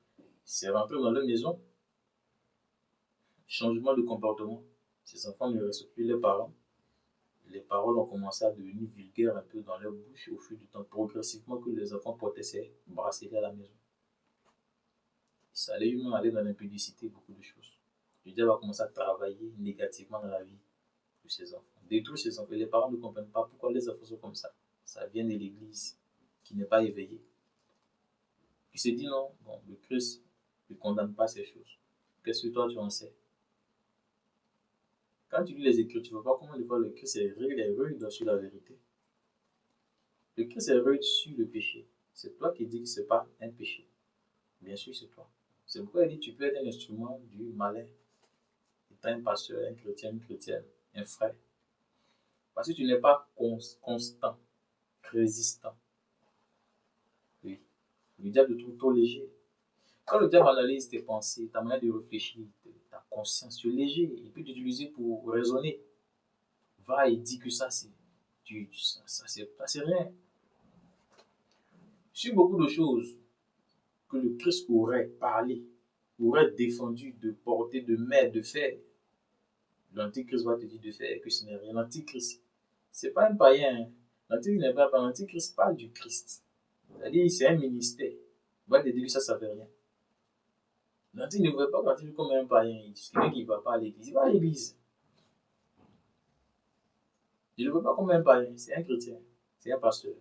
c'est rentré dans leur maison, changement de comportement. Ces enfants ne respectent plus les parents. Les paroles ont commencé à devenir vulgaires un peu dans leur bouche au fil du temps, progressivement que les enfants portaient ces bracelets à la maison. Ça allait même aller dans l'impudicité, beaucoup de choses. Le diable va commencer à travailler négativement dans la vie de ses enfants. Détruire ses enfants. Les parents ne comprennent pas pourquoi les enfants sont comme ça. Ça vient de l'église qui n'est pas éveillée. Il se dit non, bon, le Christ ne condamne pas ces choses. Qu'est-ce que toi tu en sais? Quand tu lis les Écritures, tu ne vois pas comment le Christ est rude sur la vérité. Le Christ est rude sur le péché. C'est toi qui dis que ce n'est pas un péché. Bien sûr, c'est toi. C'est pourquoi il dit que tu peux être un instrument du malin. Étant un pasteur, un chrétien, une chrétienne, un frère. Parce que tu n'es pas constant, résistant. Oui. Le diable te trouve trop léger. Quand le diable analyse tes pensées, ta manière de réfléchir, ta conscience, tu es léger. Il peut t'utiliser pour raisonner. Va et dis que ça, c'est rien. Sur beaucoup de choses que le Christ aurait parlé, aurait défendu de porter, de mettre, de faire, l'Antichrist va te dire de faire que ce n'est rien. L'Antichrist, c'est pas un païen. Hein. L'Antichrist n'est pas l'Antichrist parle du Christ. C'est-à-dire, c'est un ministère. Il va te dire que ça ne veut rien. L'Antichrist ne veut pas partir comme un païen. C'est quelqu'un qui ne va pas à l'église. Il va à l'église. Il ne veut pas comme un païen. C'est un chrétien. C'est un pasteur.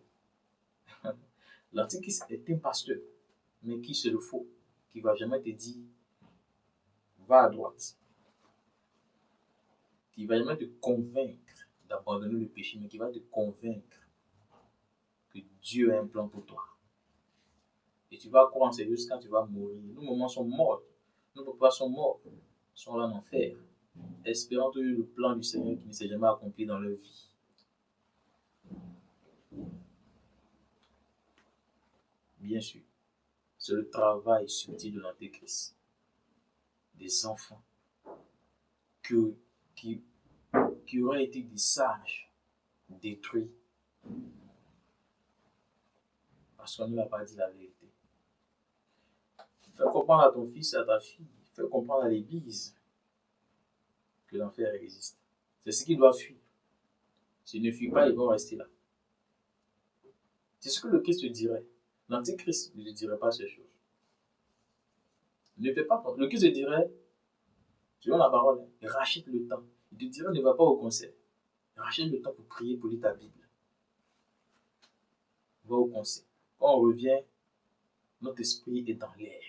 L'Antichrist est un pasteur. Mais qui se le faut, qui ne va jamais te dire va à droite, qui ne va jamais te convaincre d'abandonner le péché, mais qui va te convaincre que Dieu a un plan pour toi. Et tu vas croire en ces choses quand tu vas mourir. Nos mamans sont mortes, nos papas sont morts, sont là en enfer, espérant toujours le plan du Seigneur qui ne s'est jamais accompli dans leur vie. Bien sûr, c'est le travail subtil de l'Antéchrist. Des enfants qui auraient été des sages, détruits, parce qu'on ne leur a pas dit la vérité. Fais comprendre à ton fils et à ta fille, fais comprendre à l'église que l'enfer existe. C'est ce qu'ils doivent fuir. S'ils ne fuient pas, ils vont rester là. C'est ce que le Christ te dirait. L'Antichrist ne te dirait pas ces choses. Ne fais pas. Le Christ te dirait, selon la parole, rachète le temps. Il te dirait, ne va pas au concert. Rachète le temps pour prier, pour lire ta Bible. Va au concert. Quand on revient, notre esprit est dans l'air.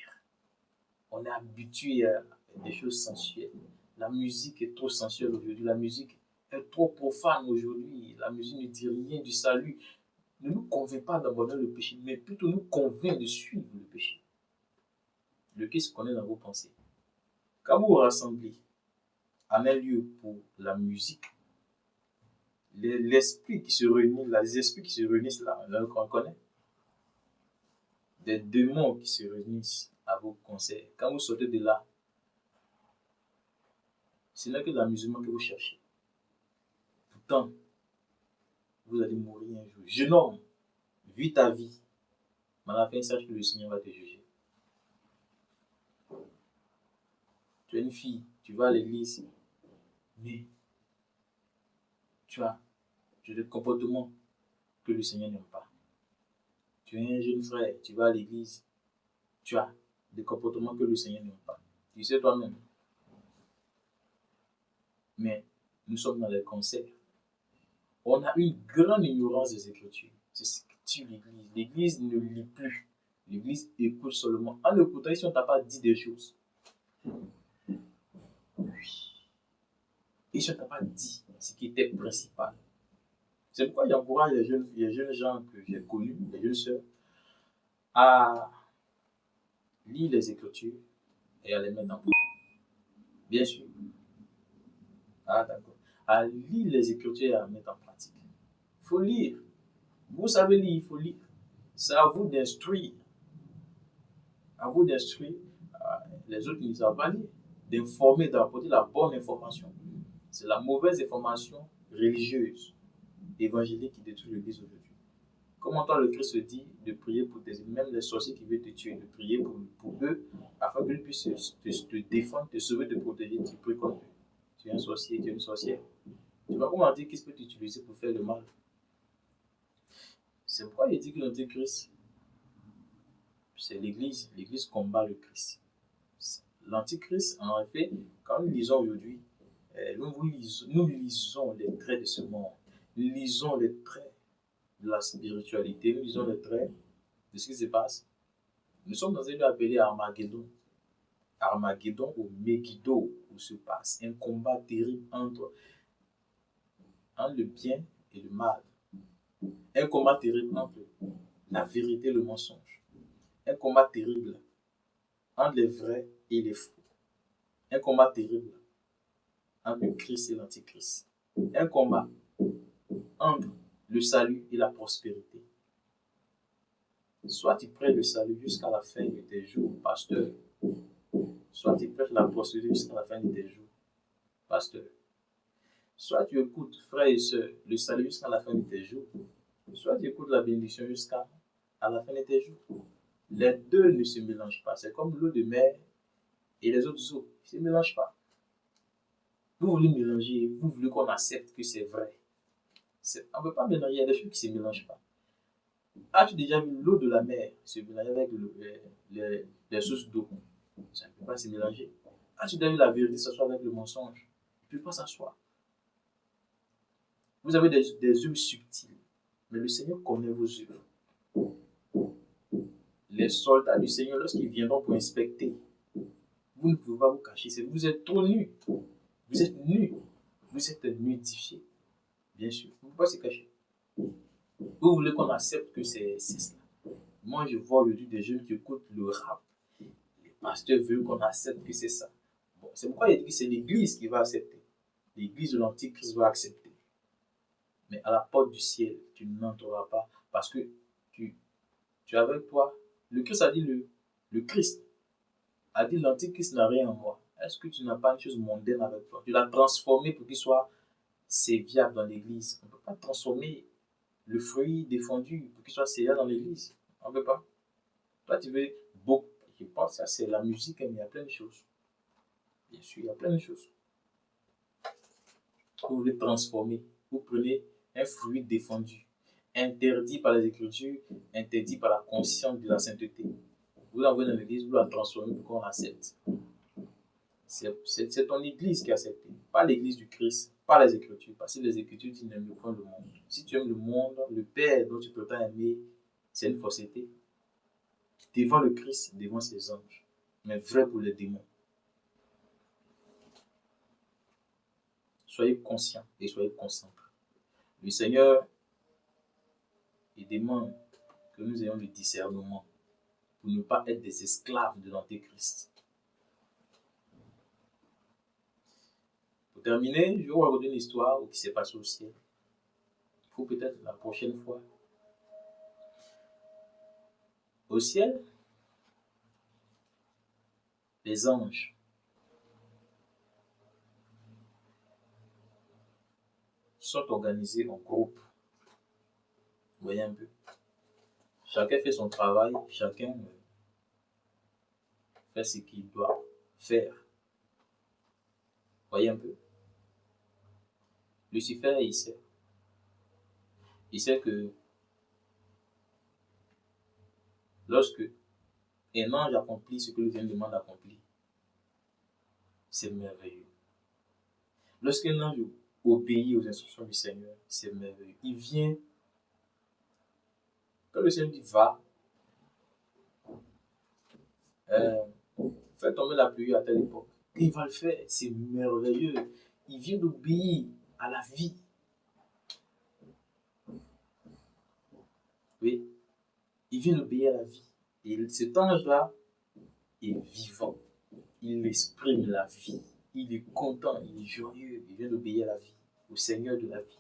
On est habitué à des choses sensuelles. La musique est trop sensuelle aujourd'hui. La musique est trop profane aujourd'hui. La musique ne dit rien du salut. Ne nous convainc pas d'abandonner le péché, mais plutôt nous convainc de suivre le péché. Le Christ connaît dans vos pensées. Quand vous vous rassemblez en un lieu pour la musique, l'esprit qui se réunit là, les esprits qui se réunissent là, on connaît. Des démons qui se réunissent à vos conseils. Quand vous sortez de là, ce n'est que l'amusement que vous cherchez. Pourtant, vous allez mourir un jour. Jeune homme, vis ta vie. Mais à la fin, sache que le Seigneur va te juger. Tu es une fille, tu vas à l'église, mais tu as des comportements que le Seigneur n'aime pas. Tu es un jeune frère, tu vas à l'église, tu as des comportements que le Seigneur n'aime pas. Tu sais toi-même. Mais nous sommes dans les concerts. On a une grande ignorance des Écritures. C'est ce qui tue l'Église. L'Église ne lit plus. L'Église écoute seulement. En écoutant, si on ne t'a pas dit des choses. Oui. Et si on ne t'a pas dit ce qui était principal. C'est pourquoi j'encourage les jeunes gens que j'ai connus, les jeunes sœurs, à lire les Écritures et à les mettre en pratique. Bien sûr. Ah, d'accord. À lire les Écritures et à les mettre en pratique. Il faut lire. Vous savez lire, il faut lire. C'est à vous d'instruire. À vous d'instruire les autres qui ne savent pas lire. D'informer, d'apporter la bonne information. C'est la mauvaise information religieuse, évangélique qui détruit l'Église aujourd'hui. Comment le Christ dit de prier pour tes ennemis, même les sorciers qui veulent te tuer, de prier pour eux, afin qu'ils puissent te défendre, te sauver, te protéger. Tu pries contre eux. Tu es un sorcier, tu es une sorcière. Tu vas comment dire qu'est-ce que tu peux utiliser pour faire le mal. C'est pourquoi il dit que l'Antéchrist, c'est l'Église. L'Église combat le Christ. L'Antichrist, en effet, quand nous lisons aujourd'hui, nous lisons les traits de ce monde. Nous lisons les traits de la spiritualité. Nous lisons les traits de ce qui se passe. Nous sommes dans un lieu appelé Armageddon. Armageddon ou Megiddo, où se passe un combat terrible entre le bien et le mal. Un combat terrible entre la vérité et le mensonge. Un combat terrible entre les vrais et les faux. Un combat terrible entre le Christ et l'Antichrist. Un combat entre le salut et la prospérité. Soit tu prêches le salut jusqu'à la fin de tes jours, pasteur. Soit tu prêches la prospérité jusqu'à la fin de tes jours, pasteur. Soit tu écoutes, frères et sœurs, le salut jusqu'à la fin de tes jours. Soit tu écoutes la bénédiction jusqu'à la fin de tes jours. Les deux ne se mélangent pas. C'est comme l'eau de mer et les autres eaux. Ils ne se mélangent pas. Vous voulez mélanger, vous voulez qu'on accepte que c'est vrai. On ne peut pas mélanger, il y a des choses qui ne se mélangent pas. As-tu déjà vu l'eau de la mer se mélanger avec les sources d'eau? Ça ne peut pas se mélanger. As-tu déjà vu la vérité s'asseoir avec le mensonge? Il ne peut pas s'asseoir. Vous avez des œuvres subtiles, mais le Seigneur connaît vos œuvres. Les soldats du Seigneur, lorsqu'ils viendront pour inspecter, vous ne pouvez pas vous cacher. Vous êtes trop nus. Vous êtes nus. Vous êtes nudifiés. Bien sûr. Vous ne pouvez pas se cacher. Vous voulez qu'on accepte que c'est cela. Moi, je vois aujourd'hui des jeunes qui écoutent le rap. Les pasteurs veulent qu'on accepte que c'est ça. Bon, c'est pourquoi il dit que c'est l'Église qui va accepter. L'Église de l'Antichrist va accepter. Mais à la porte du ciel, tu n'entreras pas parce que tu as avec toi. Le Christ a dit le Christ a dit l'Antichrist n'a rien en moi. Est-ce que tu n'as pas une chose mondaine avec toi? Tu l'as transformé pour qu'il soit serviable dans l'église. On ne peut pas transformer le fruit défendu pour qu'il soit serviable dans l'église. On ne peut pas. Toi, tu veux beaucoup. Je pense que ça, c'est la musique, mais il y a plein de choses. Bien sûr, il y a plein de choses. Vous voulez transformer. Vous prenez un fruit défendu, interdit par les Écritures, interdit par la conscience de la sainteté. Vous l'envoyez dans l'église, vous la transformez pour qu'on l'accepte. C'est ton église qui accepte, pas l'église du Christ, pas les Écritures. Parce que les Écritures disent n'aime point le monde. Si tu aimes le monde, le Père dont tu peux pas aimer, c'est une fausseté. Devant le Christ, devant ses anges, mais vrai pour les démons. Soyez conscients et soyez concentrés. Le Seigneur, il demande que nous ayons le discernement pour ne pas être des esclaves de l'Antéchrist. Pour terminer, je vais vous raconter une histoire qui s'est passée au ciel. faut peut-être la prochaine fois. Au ciel, les anges sont organisés en groupe. Vous voyez un peu. Chacun fait son travail, chacun fait ce qu'il doit faire. Vous voyez un peu. Lucifer, il sait. Il sait que lorsque un ange accomplit ce que le Seigneur demande d'accomplir, c'est merveilleux. Lorsqu'un ange obéit aux instructions du Seigneur, c'est merveilleux. Il vient, quand le Seigneur dit va, fais tomber la pluie à telle époque. Il va le faire, c'est merveilleux. Il vient d'obéir à la vie. Oui, il vient d'obéir à la vie. Et cet ange-là est vivant. Il exprime la vie. Il est content, il est joyeux. Il vient d'obéir à la vie, au Seigneur de la vie.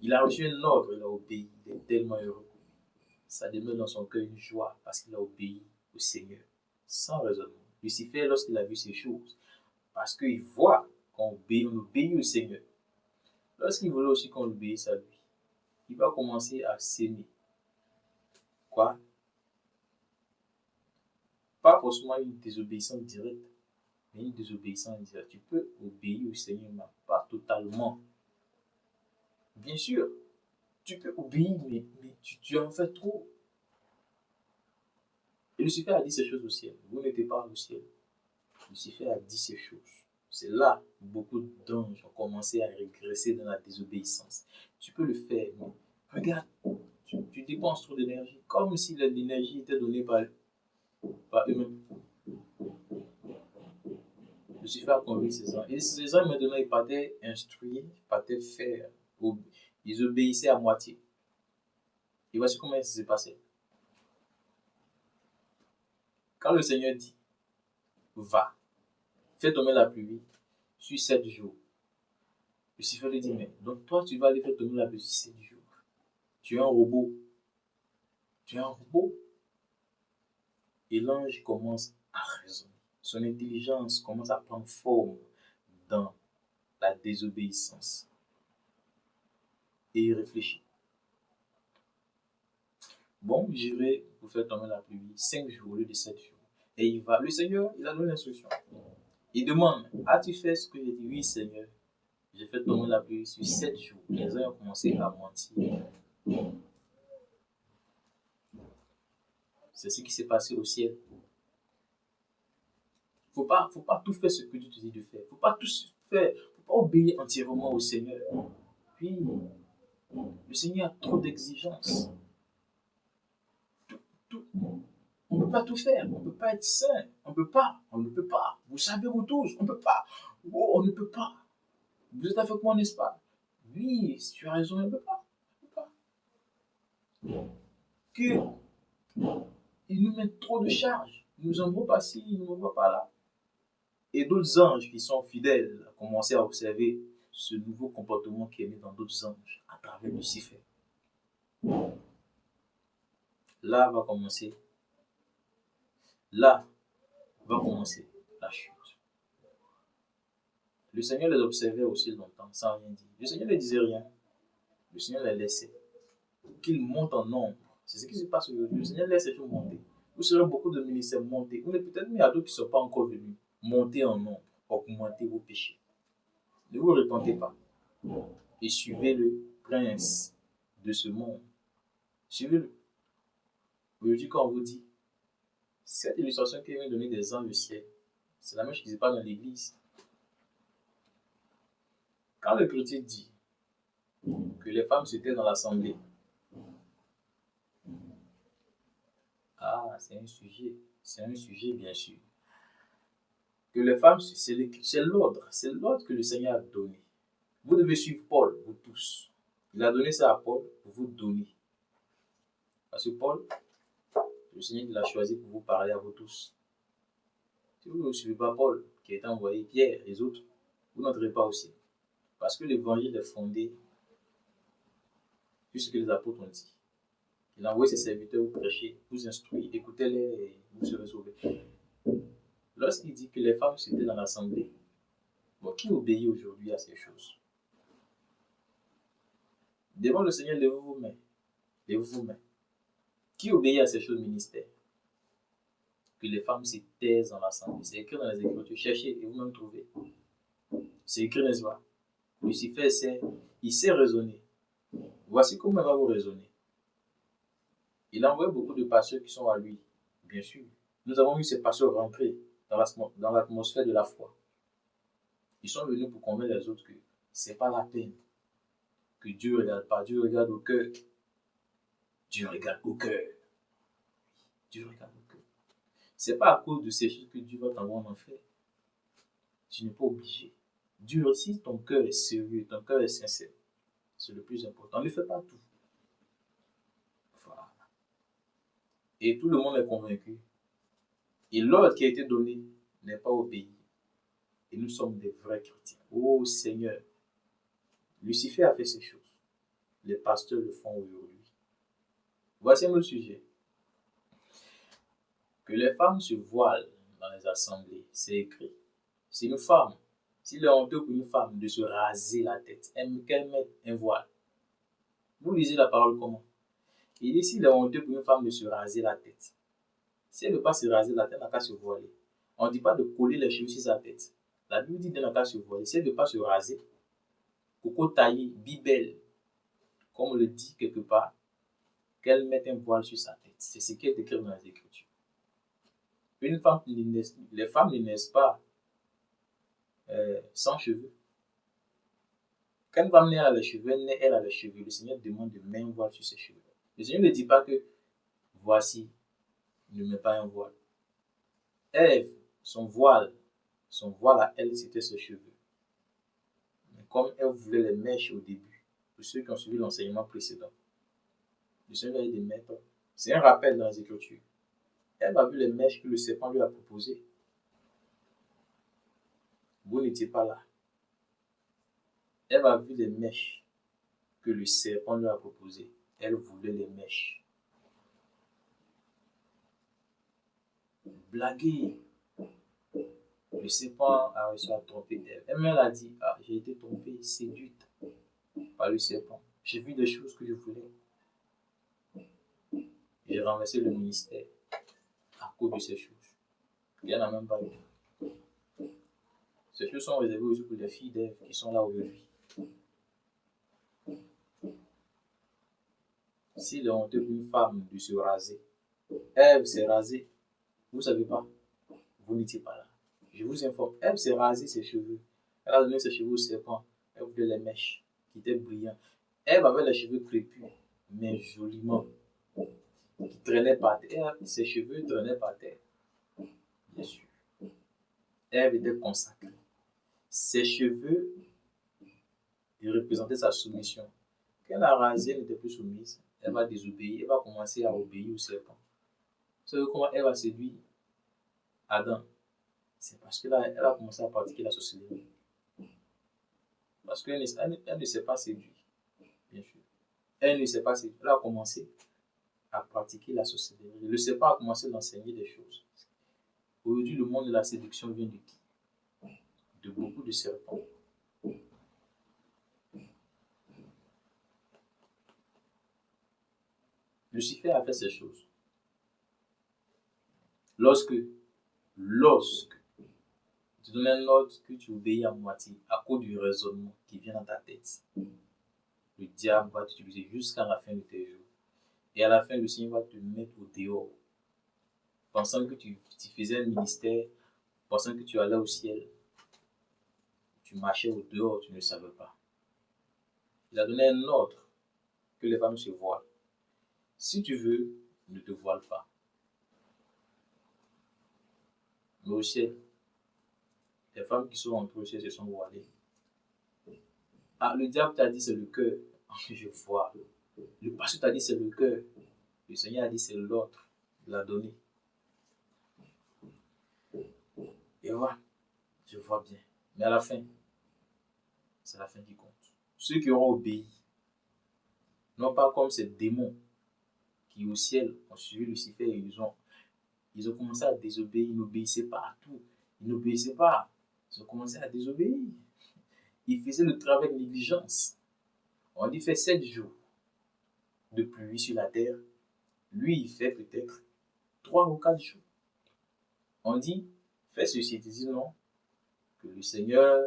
Il a reçu un ordre, il a obéi. Il est tellement heureux. Ça demeure dans son cœur une joie parce qu'il a obéi au Seigneur, sans raisonnement. Lucifer, lorsqu'il a vu ces choses, parce qu'il voit qu'on obéit au Seigneur, lorsqu'il voulait aussi qu'on obéisse à lui, il va commencer à s'aimer. Quoi? Pas forcément une désobéissance directe, mais une désobéissance indirecte. Tu peux obéir au Seigneur, mais pas totalement. Bien sûr, tu peux obéir, mais tu en fais trop. Et Lucifer a dit ces choses au ciel. Vous n'étiez pas au ciel. Lucifer a dit ces choses. C'est là que beaucoup d'anges ont commencé à régresser dans la désobéissance. Tu peux le faire, mais regarde, tu dépenses trop d'énergie, comme si l'énergie était donnée par eux-mêmes. Lucifer a conduit ces anges. Et ces anges, maintenant, ils partaient instruire, ils partaient faire. Ils obéissaient à moitié. Et voici comment ça s'est passé. Quand le Seigneur dit, va, fais tomber la pluie sur 7 jours. Lucifer lui dit, mais donc toi, tu vas aller faire tomber la pluie sur 7 jours. Tu es un robot. Tu es un robot. Et l'ange commence à raisonner. Son intelligence commence à prendre forme dans la désobéissance. Et il réfléchit. Bon, j'irai vous faire tomber la pluie 5 jours au lieu de 7 jours. Et il va. Le Seigneur, il a donné l'instruction. Il demande, as-tu fait ce que j'ai dit? Oui, Seigneur. J'ai fait tomber la pluie sur 7 jours. Les anges ont commencé à mentir. C'est ce qui s'est passé au ciel. Faut pas tout faire ce que Dieu te dit de faire. Faut pas tout faire. Faut pas obéir entièrement au Seigneur. Puis, le Seigneur a trop d'exigences. On ne peut pas tout faire. On ne peut pas être saint. On ne peut pas. Vous savez, vous tous, on ne peut pas. Oh, on ne peut pas. Vous êtes avec moi, n'est-ce pas? Oui, si tu as raison, on ne peut pas. On ne peut pas. Que ils nous mettent trop de charges. Ils nous envoient pas ci, ils nous envoient pas là. Et d'autres anges qui sont fidèles ont commencé à observer ce nouveau comportement qui est né dans d'autres anges à travers Lucifer. Là va commencer la chute. Le Seigneur les observait aussi longtemps sans rien dire. Le Seigneur ne disait rien. Le Seigneur les laissait. Qu'ils montent en nombre. C'est ce qui se passe aujourd'hui. Le Seigneur laisse les choses monter. Vous serez beaucoup de ministères monter. Ou peut-être mais il y a d'autres qui ne sont pas encore venus. Monter en nombre. Augmenter vos péchés. Ne vous repentez pas. Et suivez le prince de ce monde. Suivez-le. Aujourd'hui, quand on vous dit, cette illustration qui vient donner des anges du ciel, c'est la même chose qui se passe dans l'église. Quand le chrétien dit que les femmes étaient dans l'assemblée, c'est un sujet bien sûr. Que les femmes, c'est l'ordre que le Seigneur a donné. Vous devez suivre Paul, vous tous. Il a donné ça à Paul pour vous donner. Parce que Paul, le Seigneur l'a choisi pour vous parler à vous tous. Si vous ne suivez pas Paul, qui a été envoyé, Pierre et les autres, vous n'entrez pas au ciel. Parce que l'évangile est fondé Vu ce que les apôtres ont dit. Il a envoyé ses serviteurs vous prêcher, vous instruire, écoutez-les et vous serez sauvés. Lorsqu'il dit que les femmes s'étaient dans l'assemblée, bon, qui obéit aujourd'hui à ces choses? Devant le Seigneur, levez vos mains. Levez vos mains. Qui obéit à ces choses ministères? Que les femmes se taisent dans l'assemblée. C'est écrit dans les Écritures. Cherchez et vous-même trouvez. C'est écrit, n'est-ce pas? Lucifer il sait raisonner. Voici comment il va vous raisonner. Il a envoyé beaucoup de pasteurs qui sont à lui, bien sûr. Nous avons vu ces pasteurs rentrer dans l'atmosphère de la foi. Ils sont venus pour convaincre les autres que ce n'est pas la peine, que Dieu ne regarde pas, Dieu regarde au cœur. Dieu regarde au cœur. Dieu regarde au cœur. Ce n'est pas à cause de ces choses que Dieu va t'envoyer en enfer. Tu n'es pas obligé. Dieu aussi, ton cœur est sérieux, ton cœur est sincère. C'est le plus important. Ne fais pas tout. Voilà. Et tout le monde est convaincu. Et l'ordre qui a été donné n'est pas obéi. Et nous sommes des vrais chrétiens. Oh Seigneur, Lucifer a fait ces choses. Les pasteurs le font aujourd'hui. Voici un autre sujet. Que les femmes se voilent dans les assemblées, c'est écrit. C'est une femme. S'il est honteux pour une femme de se raser la tête, qu'elle mette un voile. Vous lisez la parole comment? Il dit s'il est honteux pour une femme de se raser la tête. Si elle ne veut pas se raser la tête, elle n'a qu'à se voiler. On ne dit pas de coller les cheveux sur sa tête. La Bible dit qu'elle n'a qu'à se voiler. Si elle ne veut pas se raser, coco taillé, bibelle, comme on le dit quelque part, qu'elle mette un voile sur sa tête. C'est ce qui est écrit dans les Écritures. Une femme, les femmes ne naissent pas sans cheveux. Quand une femme naît, elle a les cheveux, elle a les cheveux. Le Seigneur demande de mettre un voile sur ses cheveux. Le Seigneur ne dit pas que voici, ne mets pas un voile. Ève, son voile à elle, c'était ses cheveux. Mais comme elle voulait les mèches au début, pour ceux qui ont suivi l'enseignement précédent, le Seigneur a dit de mettre. C'est un rappel dans les Écritures. Elle a vu les mèches que le serpent lui a proposées. Vous n'étiez pas là. Elle a vu les mèches que le serpent lui a proposées. Elle voulait les mèches. Blaguer. Le serpent a réussi à tromper Ève. Elle a dit, j'ai été trompée, séduite par le serpent. J'ai vu des choses que je voulais. J'ai renversé le ministère à cause de ces choses. Il n'y en a même pas eu. Ces choses sont réservées aussi pour les filles d'Ève qui sont là aujourd'hui. S'il est honteux pour une femme de se raser, Ève s'est rasée, vous ne savez pas, vous n'étiez pas là. Je vous informe, Ève s'est rasée ses cheveux. Elle a donné ses cheveux au serpent. Elle voulait les mèches qui étaient brillantes. Ève avait les cheveux crépus, mais joliment, qui traînaient par terre. Ses cheveux traînaient par terre. Bien sûr. Ève était consacrée. Ses cheveux représentaient sa soumission. Quand elle a rasé, elle n'était plus soumise. Elle va désobéir. Elle va commencer à obéir au serpent. Vous savez comment elle va séduire Adam? C'est parce qu'elle a commencé à pratiquer la sorcellerie. Parce qu'elle ne s'est pas séduire. Bien sûr. Elle ne s'est pas séduire. Elle a commencé à pratiquer la sorcellerie. Le serpent a commencé à enseigner des choses. Aujourd'hui, le monde de la séduction vient de qui? De beaucoup de serpents. Lucifer a fait ces choses. Lorsque tu donnes un ordre que tu obéis à moitié à cause du raisonnement qui vient dans ta tête, le diable va t'utiliser jusqu'à la fin de tes jours. Et à la fin, le Seigneur va te mettre au dehors, pensant que tu faisais un ministère, pensant que tu allais au ciel. Tu marchais au dehors, tu ne savais pas. Il a donné un ordre que les femmes se voilent. Si tu veux, ne te voile pas. Mais au ciel, les femmes qui sont entrées au ciel se sont voilées. Le diable t'a dit c'est le cœur. Je vois. Le pasteur t'a dit c'est le cœur. Le Seigneur a dit c'est l'autre. Il l'a donné. Et voilà, je vois bien. Mais à la fin, c'est la fin qui compte. Ceux qui auront obéi Non pas comme ces démons qui au ciel ont suivi Lucifer et ils ont commencé à désobéir, ils n'obéissaient pas à tout. Ils n'obéissaient pas. Ils ont commencé à désobéir. Ils faisaient le travail de négligence. On dit fait 7 jours de pluie sur la terre. Lui, il fait peut-être 3 ou 4 jours. On dit fais ceci. Il dit non. Que le Seigneur.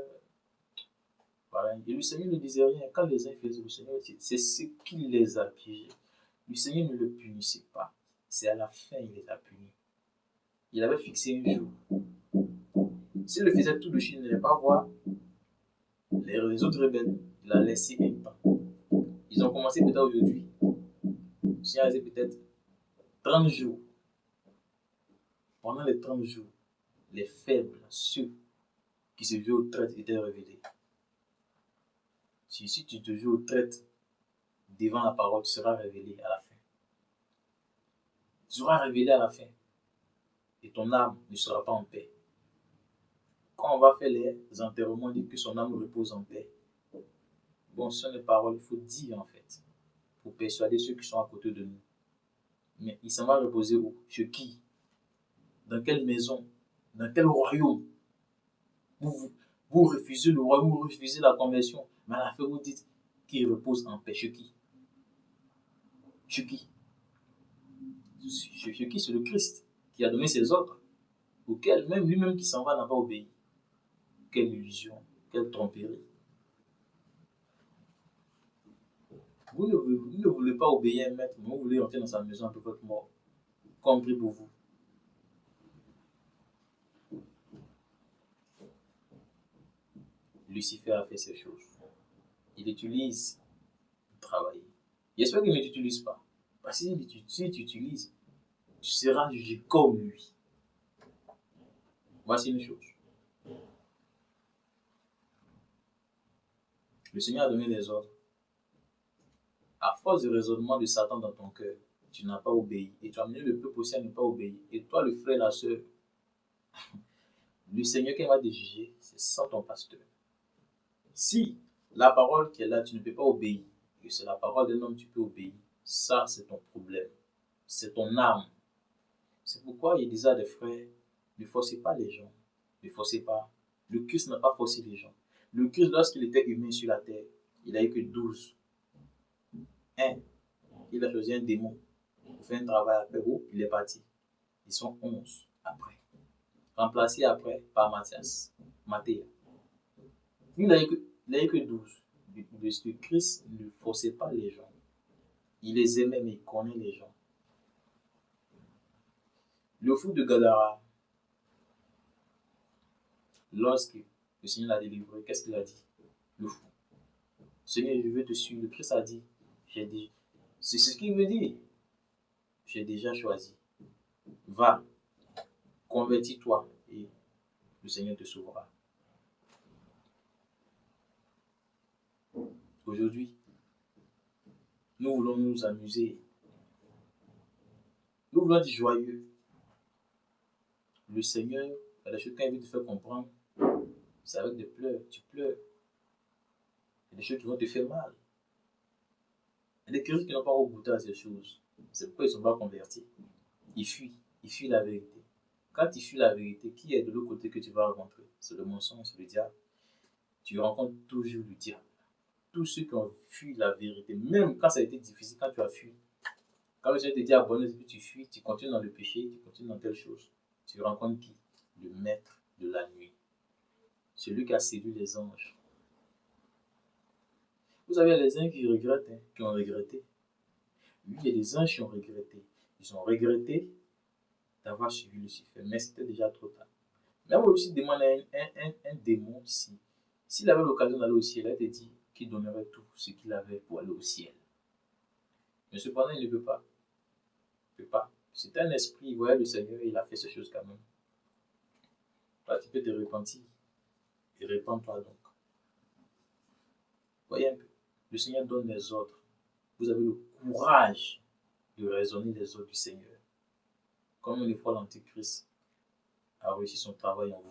Voilà. Et le Seigneur ne disait rien. Quand les uns faisaient le Seigneur, c'est ce qui les a piégés. Le Seigneur ne le punissait pas. C'est à la fin il les a punis. Il avait fixé un jour. S'il le faisait tout de suite, il n'allait pas voir les autres rebelles. Il a laissé un temps. Ils ont commencé peut-être aujourd'hui. Le Seigneur a dit peut-être 30 jours. Pendant les 30 jours, les faibles, ceux qui se jouent aux traites étaient révélés. Si tu te joues aux traites devant la parole, tu seras révélé à la fin. Tu seras révélé à la fin. Et ton âme ne sera pas en paix. Quand on va faire les enterrements, on dit que son âme repose en paix. Bon, ce sont les paroles, il faut dire en fait, pour persuader ceux qui sont à côté de nous. Mais il s'en va reposer où? Chez qui? Dans quelle maison? Dans quel royaume? Vous refusez le royaume, vous refusez la conversion. Mais à la fin, vous dites qu'il repose en paix. Chez qui? Chez qui? Chez qui? C'est le Christ qui a donné ses ordres, auquel même lui-même qui s'en va n'a pas obéi. Quelle illusion, quelle tromperie. Vous ne voulez pas obéir à un maître, mais vous voulez entrer dans sa maison après votre mort. Compris pour vous. Lucifer a fait ces choses. Il utilise pour travailler. J'espère qu'il ne t'utilise pas. Parce que si tu utilises, tu seras jugé comme lui. Voici une chose. Le Seigneur a donné des ordres. À force de raisonnement de Satan dans ton cœur, tu n'as pas obéi. Et tu as amené le peuple aussi à ne pas obéir. Et toi, le frère, la soeur, le Seigneur qui va te juger, c'est sans ton pasteur. Si la parole qui est là, tu ne peux pas obéir, et c'est la parole d'un homme, tu peux obéir, ça, c'est ton problème. C'est ton âme. C'est pourquoi il disait à des frères, ne forcez pas les gens. Ne forcez pas. Le Christ n'a pas forcé les gens. Le Christ, lorsqu'il était humain sur la terre, il n'a eu que 12. Il a choisi un démon pour faire un travail après vous, il est parti. Ils sont 11 après. Remplacé après par Matthias. Matthias. Lui, il n'a eu que 12. Le Christ ne forçait pas les gens. Il les aimait, mais il connaît les gens. Le fou de Gadara, lorsque le Seigneur l'a délivré, qu'est-ce qu'il a dit? Le fou. Seigneur, je veux te suivre. Le Christ a dit, j'ai dit, c'est ce qu'il me dit. J'ai déjà choisi. Va, convertis-toi et le Seigneur te sauvera. Aujourd'hui, nous voulons nous amuser. Nous voulons être joyeux. Le Seigneur, il y a des choses quand il veut te faire comprendre, c'est avec des pleurs. Tu pleures. Il y a des choses qui vont te faire mal. Il y a des chrétiens qui n'ont pas goûté à ces choses. C'est pourquoi ils ne sont pas convertis. Ils fuient. Ils fuient la vérité. Quand tu fuis la vérité, qui est de l'autre côté que tu vas rencontrer? C'est le mensonge, c'est le diable. Tu rencontres toujours le diable. Tous ceux qui ont fui la vérité, même quand ça a été difficile, quand tu as fui, quand le Seigneur te dit abonne, et puis tu fuis, tu continues dans le péché, tu continues dans telle chose, tu rencontres qui? Le maître de la nuit. Celui qui a séduit les anges. Vous avez les anges qui regrettent, qui ont regretté. Oui, il y a des anges qui ont regretté. Ils ont regretté d'avoir suivi Lucifer, mais c'était déjà trop tard. Mais on va aussi demander à un démon s'il avait l'occasion d'aller au ciel, il te dit qu'il donnerait tout ce qu'il avait pour aller au ciel. Mais cependant, il ne peut pas. Il ne peut pas. C'est un esprit, il voyait le Seigneur et il a fait ces choses quand même. Toi, tu peux te repentir. Et repens-toi donc. Voyez un peu. Le Seigneur donne les ordres. Vous avez le courage de raisonner les ordres du Seigneur. Comme une fois l'Antichrist a réussi son travail en vous.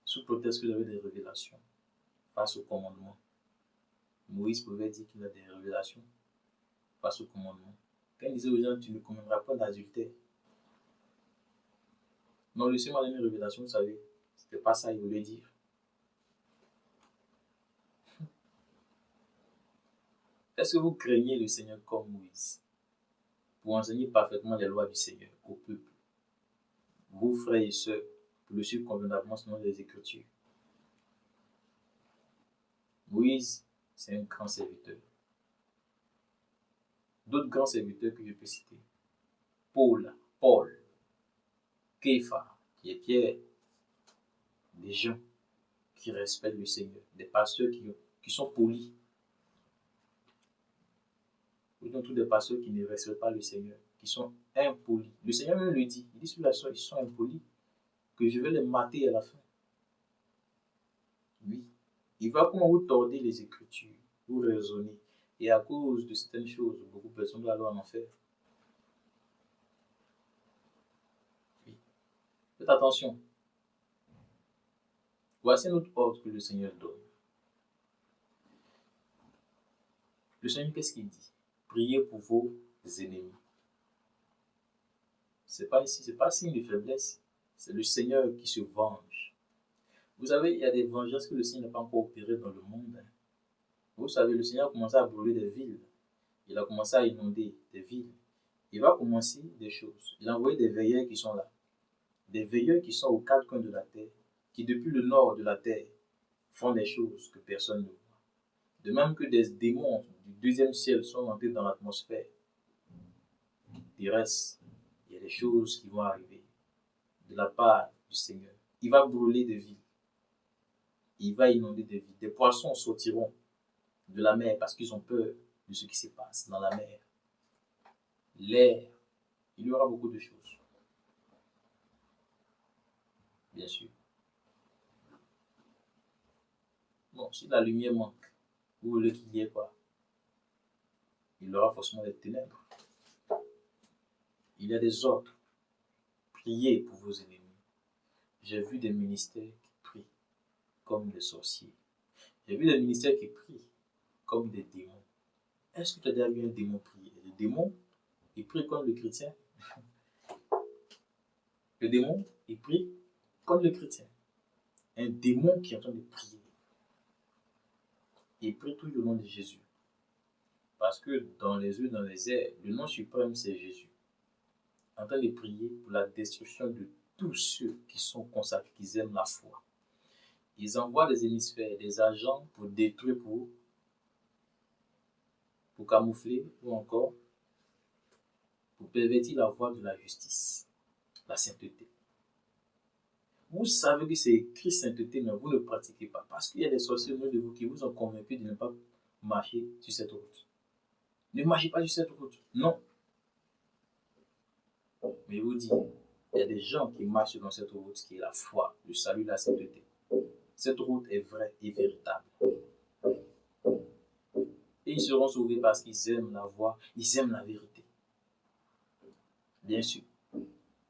Sous prétexte que vous avez des révélations face au commandement. Moïse pouvait dire qu'il a des révélations face au commandement. Quand il disait aux gens, tu ne commèneras pas d'adultère. Non, le Seigneur m'a donné une révélation, vous savez, c'était pas ça, il voulait dire. Est-ce que vous craignez le Seigneur comme Moïse pour enseigner parfaitement les lois du Seigneur au peuple? Vous, frères et sœurs, pour le suivre convenablement selon les Écritures. Moïse, c'est un grand serviteur. D'autres grands serviteurs que je peux citer. Paul, Képha, qui est Pierre, des gens qui respectent le Seigneur, des pasteurs qui sont polis. Ou tous des pasteurs qui ne respectent pas le Seigneur, qui sont impolis. Le Seigneur même le dit, il dit sur la soie, ils sont impolis, que je vais les mater à la fin. Oui, il va comment vous tordez les Écritures, vous raisonnez, et à cause de certaines choses, beaucoup de personnes doivent aller en enfer. Oui. Faites attention. Voici un autre ordre que le Seigneur donne. Le Seigneur, qu'est-ce qu'il dit? Priez pour vos ennemis. C'est pas signe de faiblesse. C'est le Seigneur qui se venge. Vous savez, il y a des vengeances que le Seigneur n'a pas encore opérées dans le monde. Vous savez, le Seigneur a commencé à brûler des villes. Il a commencé à inonder des villes. Il va commencer des choses. Il a envoyé des veilleurs qui sont là. Des veilleurs qui sont aux quatre coins de la terre, qui depuis le nord de la terre font des choses que personne ne voit. De même que des démons du deuxième ciel sont entrés dans l'atmosphère terrestre, il y a des choses qui vont arriver de la part du Seigneur. Il va brûler des villes. Il va inonder des villes. Des poissons sortiront de la mer parce qu'ils ont peur de ce qui se passe dans la mer. L'air, il y aura beaucoup de choses. Bien sûr. Bon, si la lumière manque, vous voulez qu'il n'y ait pas, il y aura forcément des ténèbres. Il y a des ordres. Priez pour vos ennemis. J'ai vu des ministères qui prient comme des sorciers. J'ai vu des ministères qui prient comme des démons. Est-ce que tu as déjà vu un démon prier? Le démon, il prie comme le chrétien. Le démon, il prie comme le chrétien. Un démon qui est en train de prier. Il prie tout au nom de Jésus. Parce que dans les yeux, dans les airs, le nom suprême, c'est Jésus. En train de prier pour la destruction de tous ceux qui sont consacrés, qui aiment la foi. Ils envoient des hémisphères, des agents pour détruire, pour camoufler ou encore pour pervertir la voie de la justice, la sainteté. Vous savez que c'est écrit sainteté, mais vous ne pratiquez pas. Parce qu'il y a des sorciers au milieu de vous qui vous ont convaincu de ne pas marcher sur cette route. Ne marchez pas sur cette route. Non. Mais je vous dis, il y a des gens qui marchent dans cette route qui est la foi, le salut, la sainteté. Cette route est vraie et véritable. Et ils seront sauvés parce qu'ils aiment la voie, ils aiment la vérité. Bien sûr.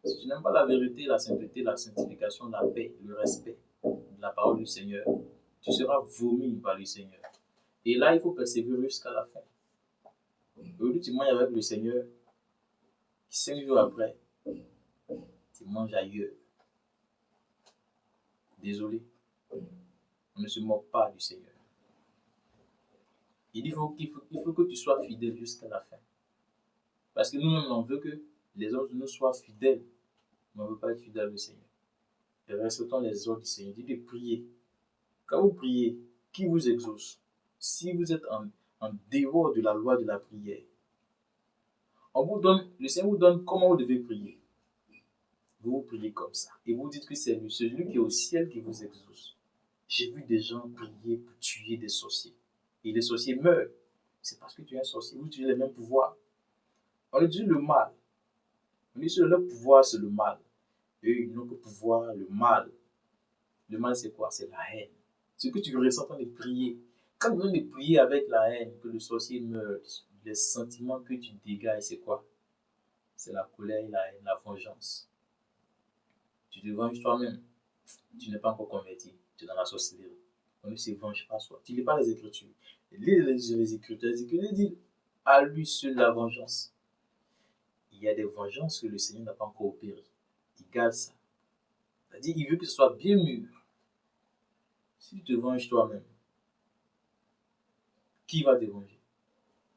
Si tu n'aimes pas la vérité, la sainteté, la sanctification, la paix, le respect de la parole du Seigneur, tu seras vomi par le Seigneur. Et là, il faut persévérer jusqu'à la fin. Aujourd'hui, tu manges avec le Seigneur, 5 jours après, tu manges ailleurs. Désolé, on ne se moque pas du Seigneur. Il faut que tu sois fidèle jusqu'à la fin. Parce que nous-mêmes, on veut que les autres nous soient fidèles, mais on ne veut pas être fidèle au Seigneur. Et respectons les ordres du Seigneur. Il dit de prier. Quand vous priez, qui vous exauce? Si vous êtes en dehors de la loi de la prière, le Seigneur vous donne comment vous devez prier. Vous priez comme ça. Et vous dites que c'est celui qui est au ciel qui vous exauce. J'ai vu des gens prier pour tuer des sorciers. Et les sorciers meurent. C'est parce que tu es un sorcier. Vous utilisez les mêmes pouvoirs. On utilise le mal. On dit que leur pouvoir, c'est le mal. Eux, ils n'ont que pouvoir, le mal. Le mal, c'est quoi? C'est la haine. Ce que tu ressens quand tu prier. Quand vous venez de prier avec la haine, que le sorcier meurt, les sentiments que tu dégages, c'est quoi? C'est la colère, la haine, la vengeance. Tu te venges toi-même. Tu n'es pas encore converti. Tu es dans la sorcellerie. On ne se venge pas soi. Tu ne lis pas les Écritures. Lisez les Écritures. Les Écritures disent à lui seul la vengeance. Il y a des vengeances que le Seigneur n'a pas encore opérées. Il garde ça. C'est-à-dire, il veut que ce soit bien mûr. Si tu te venges toi-même, qui va te venger?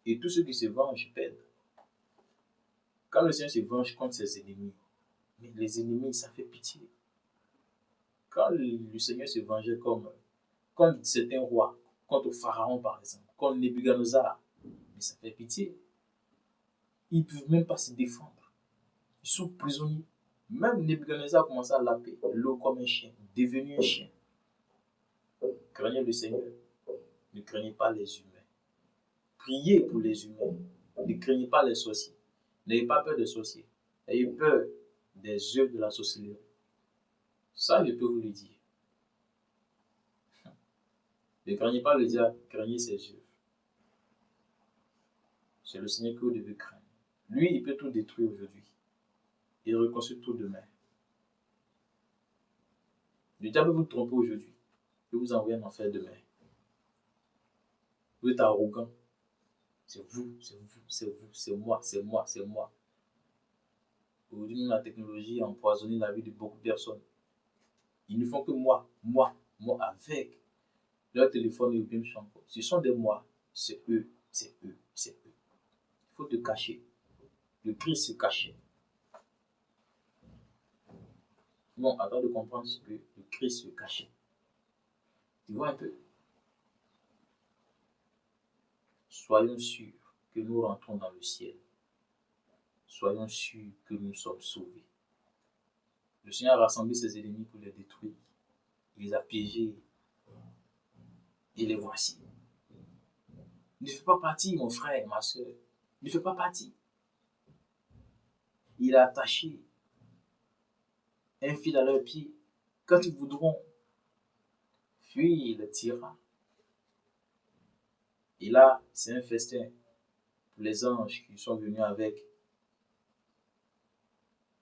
Et tous ceux qui se vengent perdent. Quand le Seigneur se venge contre ses ennemis, mais les ennemis, ça fait pitié. Quand le Seigneur se vengeait comme certains rois, contre Pharaon par exemple, contre Nebuchadnezzar, mais ça fait pitié. Ils ne peuvent même pas se défendre. Ils sont prisonniers. Même Nebuchadnezzar a commencé à laper l'eau comme un chien, devenu un chien. Craignez le Seigneur. Ne craignez pas les humains. Priez pour les humains. Ne craignez pas les sorciers. N'ayez pas peur des sorciers. Ayez peur des œuvres de la sorcellerie. Ça, je peux vous le dire. Ne craignez pas le diable, craignez ses œuvres. C'est le Seigneur que vous devez craindre. Lui, il peut tout détruire aujourd'hui. Il reconstruit tout demain. Le diable vous trompe aujourd'hui. Il peut vous envoyer en enfer demain. Vous êtes arrogant. C'est vous, c'est vous, c'est vous, c'est moi, c'est moi, c'est moi. Aujourd'hui, la technologie a empoisonné la vie de beaucoup de personnes. Ils ne font que moi, moi, moi avec leur téléphone et le game shampoo. Ce sont des moi. C'est eux, c'est eux, c'est eux. Il faut te cacher. Le Christ se cachait. Bon, attends de comprendre ce que le Christ se cachait. Tu vois un peu? Soyons sûrs que nous rentrons dans le ciel. Soyons sûrs que nous sommes sauvés. Le Seigneur a rassemblé ses ennemis pour les détruire. Il les a piégés. Et les voici. Ne fais pas partie, mon frère, ma soeur. Ne fais pas partie. Il a attaché un fil à leurs pieds. Quand ils voudront fuir, il les tirera. Et là, c'est un festin pour les anges qui sont venus avec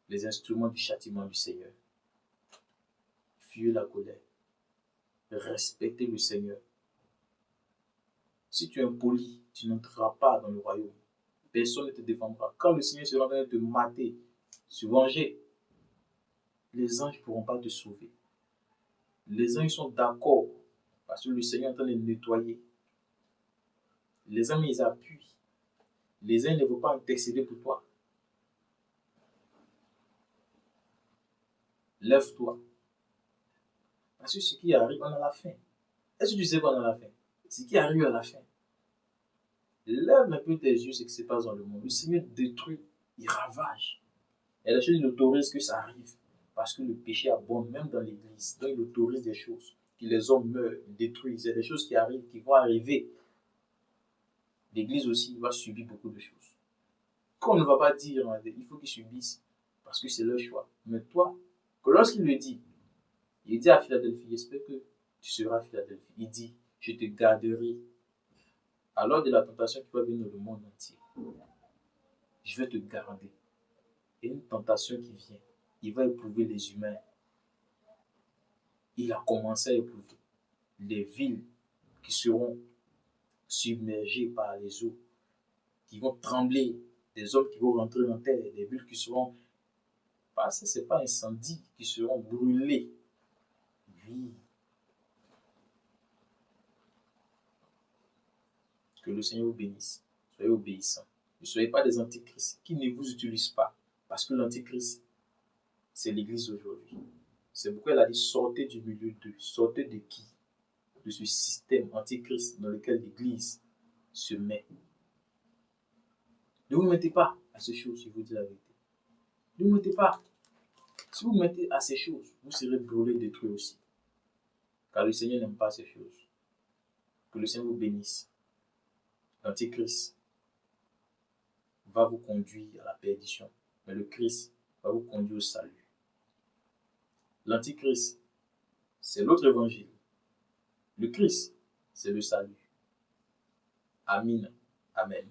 les instruments du châtiment du Seigneur. Fuyez la colère. Respectez le Seigneur. Si tu es impoli, tu n'entreras pas dans le royaume. Personne ne te défendra. Quand le Seigneur sera en train de te mater, se venger, les anges ne pourront pas te sauver. Les anges sont d'accord parce que le Seigneur est en train de nettoyer. Les anges, ils appuient. Les anges ne vont pas intercéder pour toi. Lève-toi. Parce que ce qui arrive, on a la fin. Est-ce que tu sais qu'on a la fin? Ce qui arrive à la fin. Lève un peu tes yeux, ce qui se passe dans le monde. Le Seigneur détruit, il ravage. Et la chose, il autorise que ça arrive. Parce que le péché abonde même dans l'église. Donc il autorise des choses. Que les hommes meurent, détruisent. Il y a des choses qui arrivent, qui vont arriver. L'église aussi va subir beaucoup de choses. Qu'on ne va pas dire, il faut qu'ils subissent. Parce que c'est leur choix. Mais toi, que lorsqu'il le dit, il dit à Philadelphie, j'espère que tu seras à Philadelphie. Il dit, je te garderai. Alors de la tentation qui va venir dans le monde entier, je vais te garder. Et une tentation qui vient, il va éprouver les humains. Il a commencé à éprouver les villes qui seront submergées par les eaux, qui vont trembler, des hommes qui vont rentrer dans terre, des villes qui seront, ce n'est pas incendie, qui seront brûlées. Oui. Que le Seigneur vous bénisse. Soyez obéissants. Ne soyez pas des antichrists qui ne vous utilisent pas. Parce que l'antichrist, c'est l'église aujourd'hui. C'est pourquoi elle a dit sortez du milieu d'eux. Sortez de qui? De ce système antichrist dans lequel l'église se met. Ne vous mettez pas à ces choses, je vous dis la vérité. Ne vous mettez pas. Si vous vous mettez à ces choses, vous serez brûlés, détruits aussi. Car le Seigneur n'aime pas ces choses. Que le Seigneur vous bénisse. L'antichrist va vous conduire à la perdition, mais le Christ va vous conduire au salut. L'antichrist, c'est l'autre évangile. Le Christ, c'est le salut. Amen. Amen.